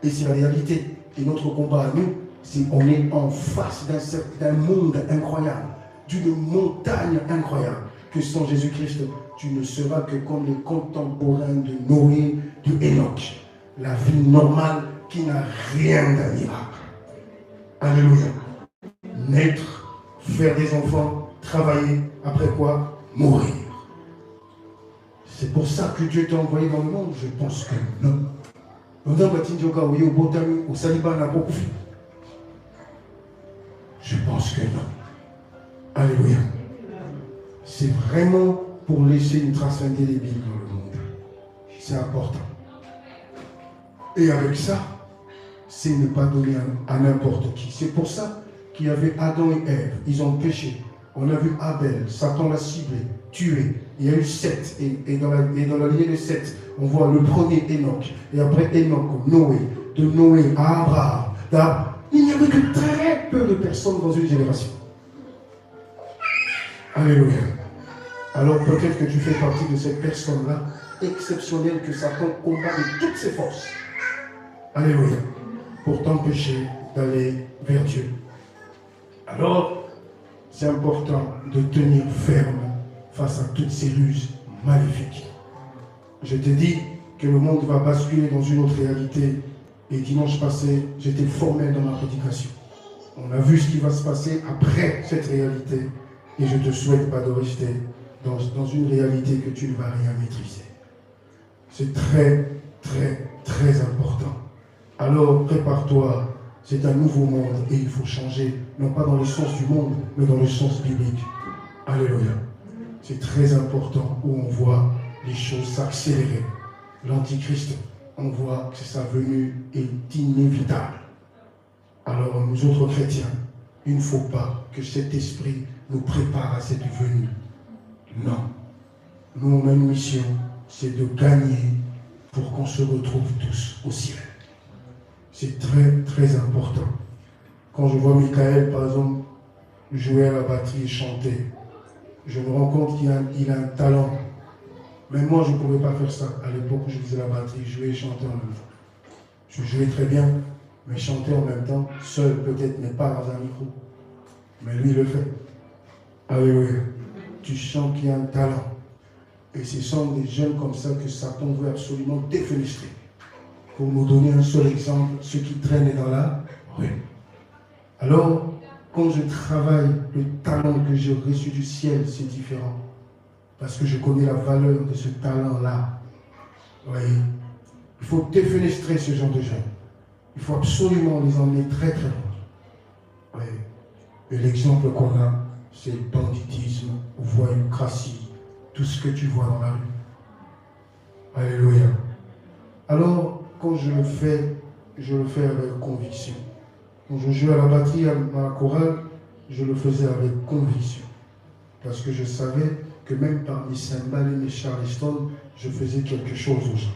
Et c'est la réalité. Et notre combat à nous, c'est qu'on est en face d'un monde incroyable, d'une montagne incroyable, que sans Jésus-Christ, tu ne seras que comme les contemporains de Noé, de Enoch. La vie normale qui n'a rien d'un miracle. Alléluia. Naître, faire des enfants, travailler, après quoi? Mourir. C'est pour ça que Dieu t'a envoyé dans le monde? Je pense que non. Je pense que non. Alléluia. C'est vraiment pour laisser une trace indélébile dans le monde. C'est important. Et avec ça, c'est ne pas donner à n'importe qui. C'est pour ça qu'il y avait Adam et Ève. Ils ont péché. On a vu Abel, Satan l'a ciblé, tué. Il y a eu Seth. Et dans la lignée de Seth, on voit le premier Enoch. Et après Enoch, Noé. De Noé à Abraham. Il n'y avait que très peu de personnes dans une génération. Alléluia. Alors peut-être que tu fais partie de cette personne-là, exceptionnelle, que Satan combat de toutes ses forces. Alléluia. Pour t'empêcher d'aller vers Dieu. Alors, c'est important de tenir ferme face à toutes ces ruses maléfiques. Je te dis que le monde va basculer dans une autre réalité. Et dimanche passé, j'étais formel dans ma prédication. On a vu ce qui va se passer après cette réalité. Et je ne te souhaite pas de rester dans une réalité que tu ne vas rien maîtriser. C'est très, très, très important. Alors, prépare-toi. C'est un nouveau monde et il faut changer, non pas dans le sens du monde, mais dans le sens biblique. Alléluia. C'est très important où on voit les choses s'accélérer. L'Antichrist, on voit que sa venue est inévitable. Alors, nous autres chrétiens, il ne faut pas que cet esprit nous prépare à cette venue. Non. Nous, on a une mission, c'est de gagner pour qu'on se retrouve tous au ciel. C'est très, très important. Quand je vois Michael, par exemple, jouer à la batterie et chanter, je me rends compte qu'il a un talent. Même moi, je ne pouvais pas faire ça. À l'époque où je faisais la batterie, jouer et chanter en même temps. Je jouais très bien, mais chanter en même temps, seul peut-être, mais pas dans un micro. Mais lui, il le fait. Alléluia. Tu sens qu'il y a un talent. Et ce sont des jeunes comme ça que Satan veut absolument défenestrer. Pour nous donner un seul exemple, ceux qui traînent dans la rue. Alors, quand je travaille, le talent que j'ai reçu du ciel, c'est différent. Parce que je connais la valeur de ce talent-là. Voyez, il faut défenestrer ce genre de jeunes. Il faut absolument les emmener très très loin. Voyez. Et l'exemple qu'on a, c'est le banditisme, voyoucratie, tout ce que tu vois dans la rue. Alléluia. Alors, quand je le fais avec conviction. Quand je jouais à la batterie, à la chorale, je le faisais avec conviction. Parce que je savais que même par mes cymbales et mes charleston, je faisais quelque chose aux gens.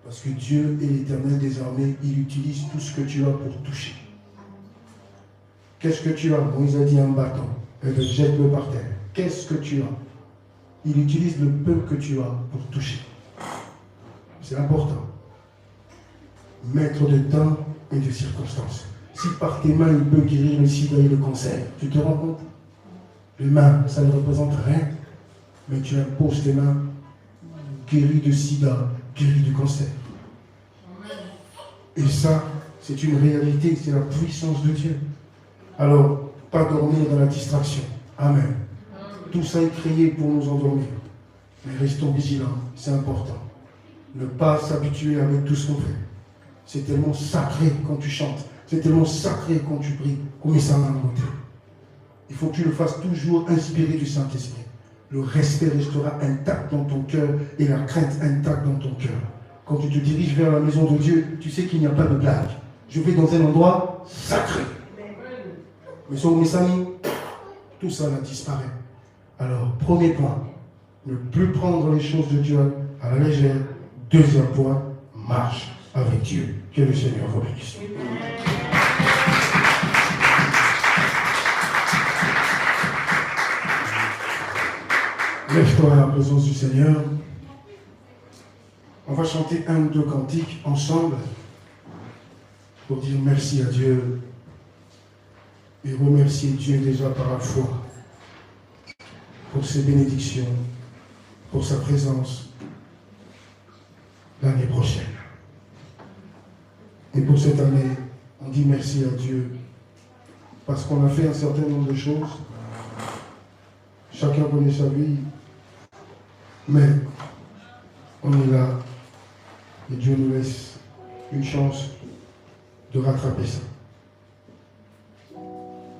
Parce que Dieu est l'Éternel désormais, il utilise tout ce que tu as pour toucher. Qu'est-ce que tu as? Moïse a dit un bâton, et jette-le par terre. Qu'est-ce que tu as? Il utilise le peu que tu as pour toucher. C'est important. Maître de temps et de circonstances. Si par tes mains, il peut guérir le sida et le cancer, tu te rends compte? Les mains, ça ne représente rien. mais tu imposes tes mains, guéris de sida, guéris du cancer. Et ça, c'est une réalité, c'est la puissance de Dieu. Alors, pas dormir dans la distraction. Amen. Tout ça est créé pour nous endormir. Mais restons vigilants, c'est important. Ne pas s'habituer avec tout ce qu'on fait. C'est tellement sacré quand tu chantes. C'est tellement sacré quand tu pries. Comme ça m'a côté. Il faut que tu le fasses toujours inspiré du Saint-Esprit. Le respect restera intact dans ton cœur et la crainte intacte dans ton cœur. Quand tu te diriges vers la maison de Dieu, tu sais qu'il n'y a pas de blague. Je vais dans un endroit sacré. Mais sur mes amis, tout ça là disparaît. Alors, premier point, ne plus prendre les choses de Dieu à la légère. Deuxième point, marche avec Dieu. Que le Seigneur vous bénisse. Lève-toi à la présence du Seigneur. On va chanter un ou deux cantiques ensemble pour dire merci à Dieu et remercier Dieu déjà par la foi pour ses bénédictions, pour sa présence l'année prochaine. Et pour cette année, on dit merci à Dieu parce qu'on a fait un certain nombre de choses. Chacun connaît sa vie, mais on est là et Dieu nous laisse une chance de rattraper ça.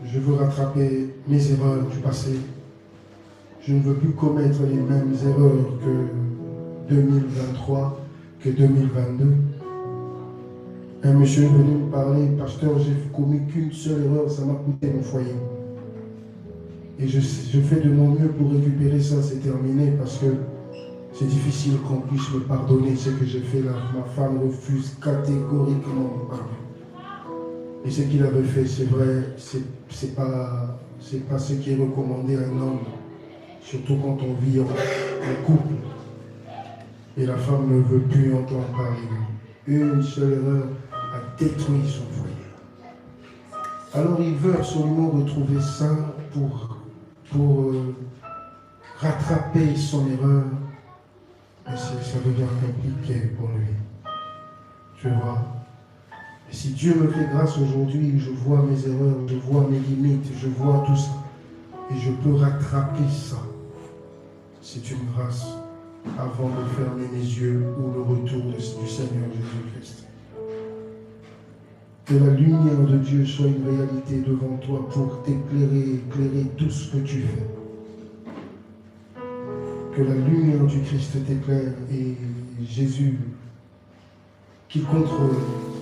Je veux rattraper mes erreurs du passé. Je ne veux plus commettre les mêmes erreurs que 2023, que 2022. Un monsieur est venu me parler, pasteur, j'ai commis qu'une seule erreur, ça m'a coûté mon foyer. Et je fais de mon mieux pour récupérer ça, c'est terminé, parce que c'est difficile qu'on puisse me pardonner ce que j'ai fait là. Ma femme refuse catégoriquement de me pardonner. Et ce qu'il avait fait, c'est vrai, c'est pas ce qui est recommandé à un homme, surtout quand on vit en couple. Et la femme ne veut plus entendre parler. Une seule erreur a détruit son foyer. Alors il veut absolument retrouver ça pour rattraper son erreur. Mais ça devient compliqué pour lui. Tu vois. Et si Dieu me fait grâce aujourd'hui, je vois mes erreurs, je vois mes limites, je vois tout ça. Et je peux rattraper ça. C'est une grâce avant de fermer mes yeux ou le retour du Seigneur Jésus-Christ. Que la lumière de Dieu soit une réalité devant toi pour t'éclairer, éclairer tout ce que tu fais. Que la lumière du Christ t'éclaire et Jésus qui contrôle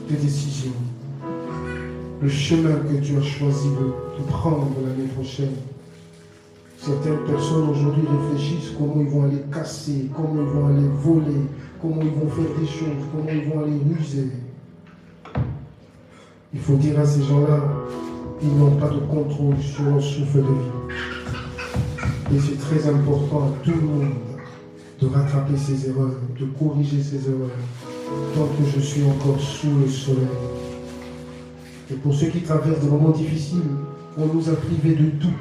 tes décisions. Le chemin que tu as choisi de prendre l'année prochaine. Certaines personnes aujourd'hui réfléchissent comment ils vont aller casser, comment ils vont aller voler, comment ils vont faire des choses, comment ils vont aller ruser. Il faut dire à ces gens-là, ils n'ont pas de contrôle sur leur souffle de vie. Et c'est très important à tout le monde de rattraper ses erreurs, de corriger ses erreurs, tant que je suis encore sous le soleil. Et pour ceux qui traversent des moments difficiles, on nous a privés de tout.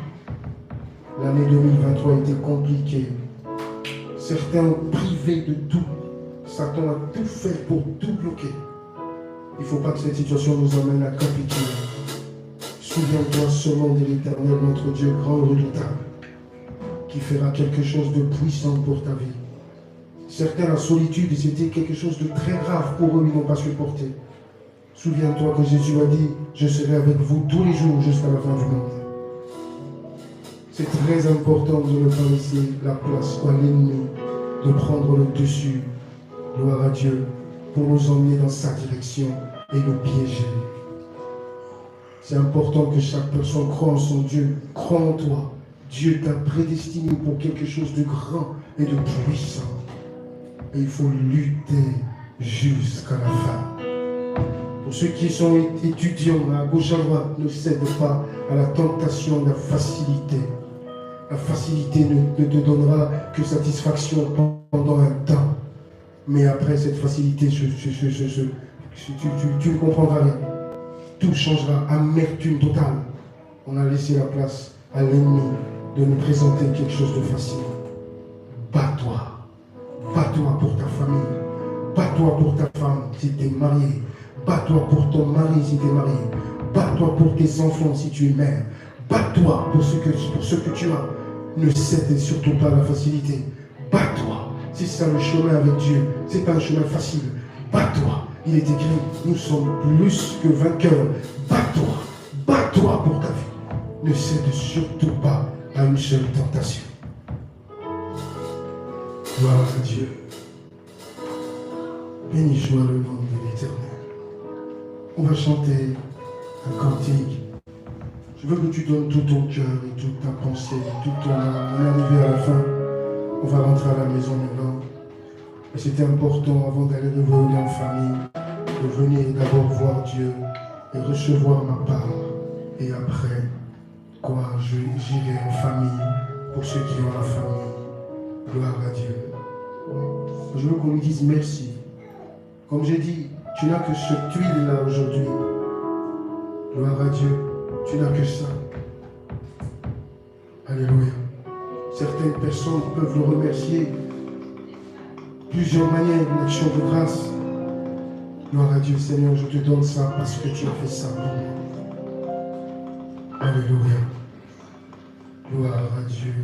L'année 2023 a été compliquée. Certains ont privé de tout. Satan a tout fait pour tout bloquer. Il ne faut pas que cette situation nous amène à capituler. Souviens-toi seulement de l'Éternel, notre Dieu grand et redoutable, qui fera quelque chose de puissant pour ta vie. Certains, la solitude, c'était quelque chose de très grave pour eux, ils n'ont pas supporté. Souviens-toi que Jésus a dit, je serai avec vous tous les jours jusqu'à la fin du monde. C'est très important de ne pas laisser la place à l'ennemi de prendre le dessus, gloire à Dieu, pour nous emmener dans sa direction et nous piéger. C'est important que chaque personne croie en son Dieu, croie en toi. Dieu t'a prédestiné pour quelque chose de grand et de puissant. Et il faut lutter jusqu'à la fin. Pour ceux qui sont étudiants à gauche à droite, ne cède pas à la tentation de la facilité. La facilité ne te donnera que satisfaction pendant un temps. Mais après cette facilité, tu ne comprendras rien. Tout changera, amertume totale. On a laissé la place à l'ennemi de nous présenter quelque chose de facile. Bats-toi. Bats-toi pour ta famille. Bats-toi pour ta femme si tu es marié. Bats-toi pour ton mari si tu es marié. Bats-toi pour tes enfants si tu es mère. Bats-toi pour ce que tu as. Ne cède surtout pas la facilité. Bats-toi. C'est ça le chemin avec Dieu. C'est pas un chemin facile. Bats-toi. Il est écrit, nous sommes plus que vainqueurs. Bats-toi. Bats-toi pour ta vie. Ne cède surtout pas à une seule tentation. Gloire à Dieu. Béni soit le nom de l'Éternel. On va chanter un cantique. Je veux que tu donnes tout ton cœur et toute ta pensée, toute ton âme. On est arrivé à la fin. On va rentrer à la maison maintenant. Et c'était important, avant d'aller revenir en famille, de venir d'abord voir Dieu et recevoir ma part. Et après, j'irai en famille pour ceux qui ont la famille. Gloire à Dieu. Je veux qu'on lui dise merci. Comme j'ai dit, tu n'as que cette huile-là aujourd'hui. Gloire à Dieu. Tu n'as que ça. Alléluia. Certaines personnes peuvent le remercier plusieurs manières, une action de grâce. Gloire à Dieu, Seigneur, je te donne ça parce que tu as fait ça pour moi. Alléluia. Gloire à Dieu.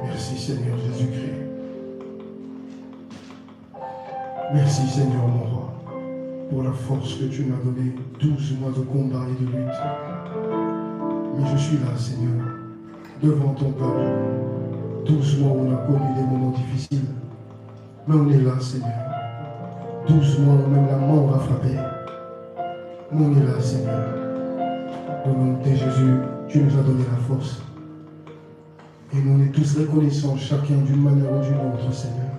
Merci Seigneur Jésus-Christ. Merci Seigneur mon roi pour la force que tu m'as donnée, 12 mois de combat et de lutte. Mais je suis là Seigneur, devant ton peuple. 12 mois où on a connu des moments difficiles. Mais on est là Seigneur. 12 mois où même la mort a frappé. Mais on est là Seigneur. Au nom de Jésus, tu nous as donné la force. Et nous on est tous reconnaissants, chacun d'une manière ou d'une autre, Seigneur.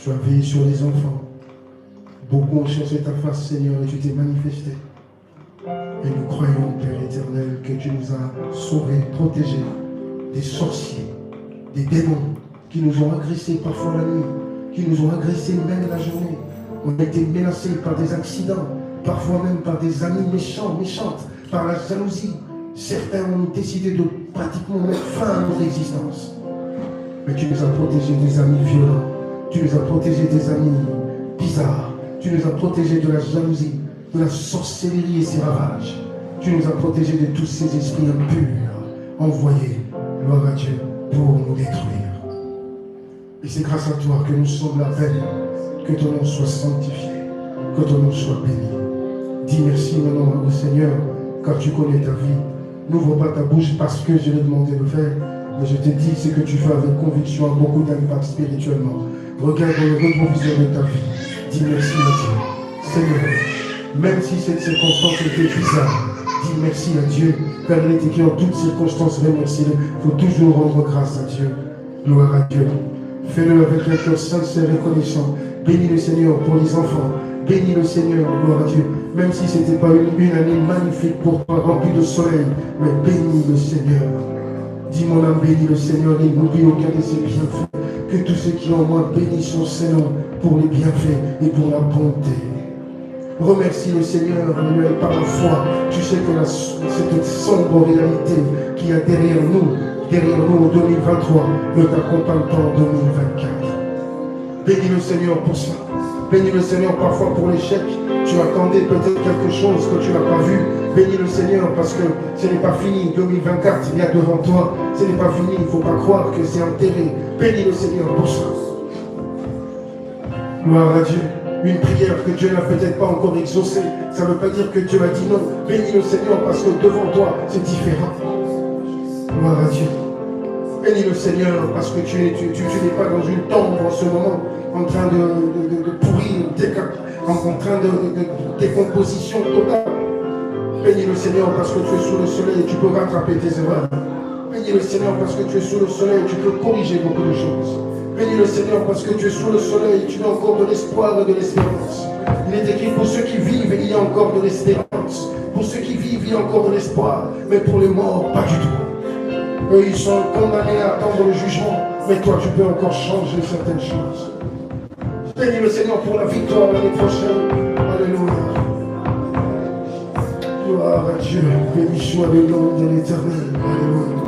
Tu as veillé sur les enfants. Beaucoup ont cherché ta face, Seigneur, et tu t'es manifesté. Et nous croyons, Père éternel, que tu nous as sauvés, protégés des sorciers, des démons qui nous ont agressés parfois la nuit, qui nous ont agressés même la journée. On a été menacés par des accidents, parfois même par des amis méchants, méchantes, par la jalousie. Certains ont décidé de pratiquement mettre fin à notre existence. Mais tu nous as protégés des amis violents. Tu nous as protégés des amis bizarres. Tu nous as protégés de la jalousie, de la sorcellerie et ses ravages. Tu nous as protégés de tous ces esprits impurs envoyés, gloire à Dieu, pour nous détruire. Et c'est grâce à toi que nous sommes la peine, que ton nom soit sanctifié, que ton nom soit béni. Dis merci maintenant au Seigneur, car tu connais ta vie. N'ouvre pas ta bouche parce que je l'ai demandé de faire, mais je te dis ce que tu fais avec conviction a beaucoup d'impact spirituellement. Regarde dans le rétroviseur de ta vie. Dis merci à Dieu. Seigneur, même si cette circonstance était bizarre, dis merci à Dieu, car il est écrit en toutes circonstances, remercie-le. Il faut toujours rendre grâce à Dieu. Gloire à Dieu. Fais-le avec un cœur sincère et reconnaissant. Bénis le Seigneur pour les enfants. Bénis le Seigneur, gloire à Dieu. Même si ce n'était pas une année magnifique pour toi, remplie de soleil, mais bénis le Seigneur. Dis mon âme, bénis le Seigneur et n'oublie aucun de ses bienfaits. Que tous ceux qui en moi bénissent son Seigneur pour les bienfaits et pour la bonté. Remercie le Seigneur, Emmanuel, par la foi. Tu sais que cette sombre réalité qui est derrière nous en 2023, ne t'accompagne pas en 2024. Bénis le Seigneur pour ça. Bénis le Seigneur parfois pour l'échec. Tu attendais peut-être quelque chose que tu n'as pas vu. Bénis le Seigneur parce que ce n'est pas fini. 2024, il y a devant toi. Ce n'est pas fini. Il ne faut pas croire que c'est enterré. Bénis le Seigneur pour ça. Gloire à Dieu. Une prière que Dieu n'a peut-être pas encore exaucée. Ça ne veut pas dire que Dieu a dit non. Bénis le Seigneur parce que devant toi, c'est différent. Gloire à Dieu. Bénis le Seigneur parce que tu n'es pas dans une tombe en ce moment, en train de pourrir, en train de décomposition totale. Bénis le Seigneur parce que tu es sous le soleil et tu peux rattraper tes erreurs. Bénis le Seigneur parce que tu es sous le soleil et tu peux corriger beaucoup de choses. Bénis le Seigneur parce que tu es sous le soleil et tu as encore de l'espoir et de l'espérance. Il est écrit pour ceux qui vivent, il y a encore de l'espérance. Pour ceux qui vivent, il y a encore de l'espoir. Mais pour les morts, pas du tout. Eux, ils sont condamnés à attendre le jugement. Mais toi, tu peux encore changer certaines choses. Bénis le Seigneur pour la victoire l'année prochaine. Alléluia. Gloire à Dieu. Béni soit le nom de l'Éternel. Alléluia.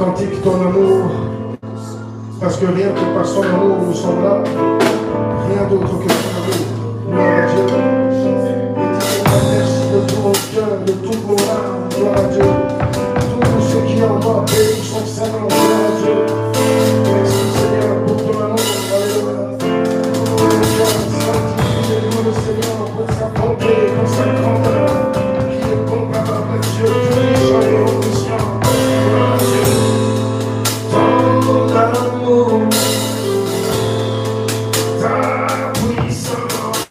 cantique ton amour. Parce que rien que par son amour, nous sommes là. Rien d'autre que son amour. Gloire à Dieu. Merci de tout mon cœur, de tout mon âme. Gloire à Dieu. Tout ce qui est en moi, bénis son Seigneur. Gloire à Dieu. Merci Seigneur pour ton amour. Alléluia. Sanctifiez-nous le Seigneur pour sa bonté, pour sa grandeur. Qui est comparable à Dieu. Puissant et omniscient. Gloire à Dieu. Ton amour. Ta puissance.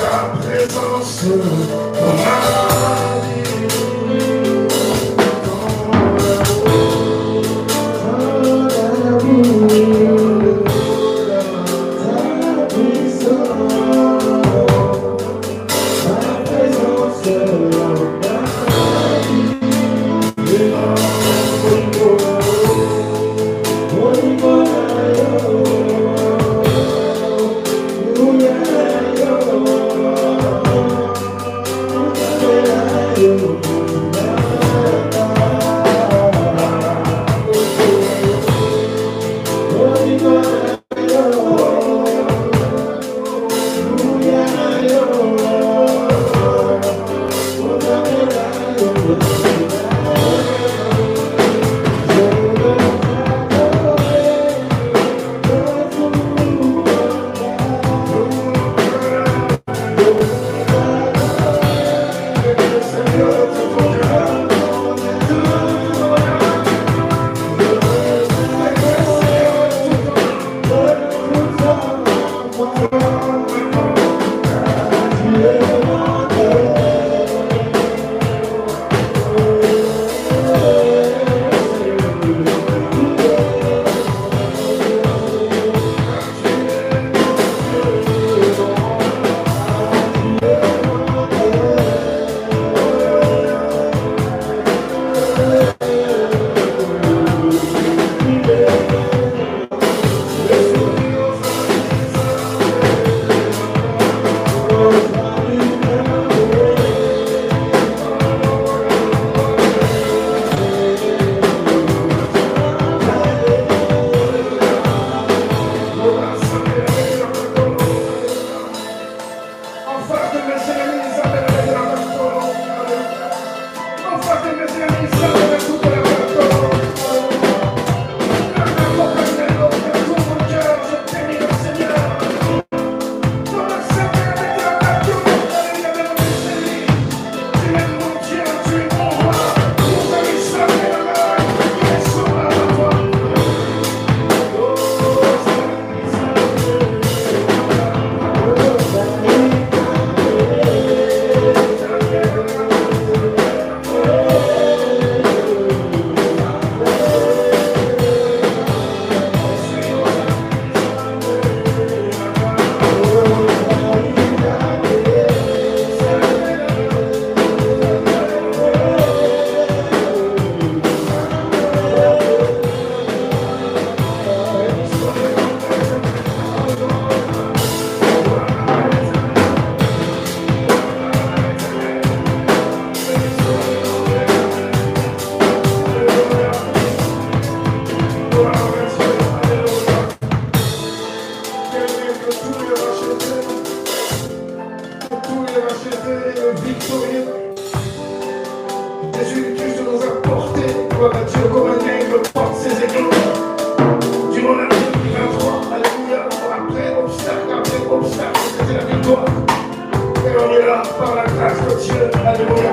Ta présence dans ma vie. Jésus-Christ nous a porté, gloire à Dieu, comme un aigle porte ses aigles. Durant l'année 2023, alléluia, après obstacle, c'était la victoire. Et on est là par la grâce de Dieu, alléluia.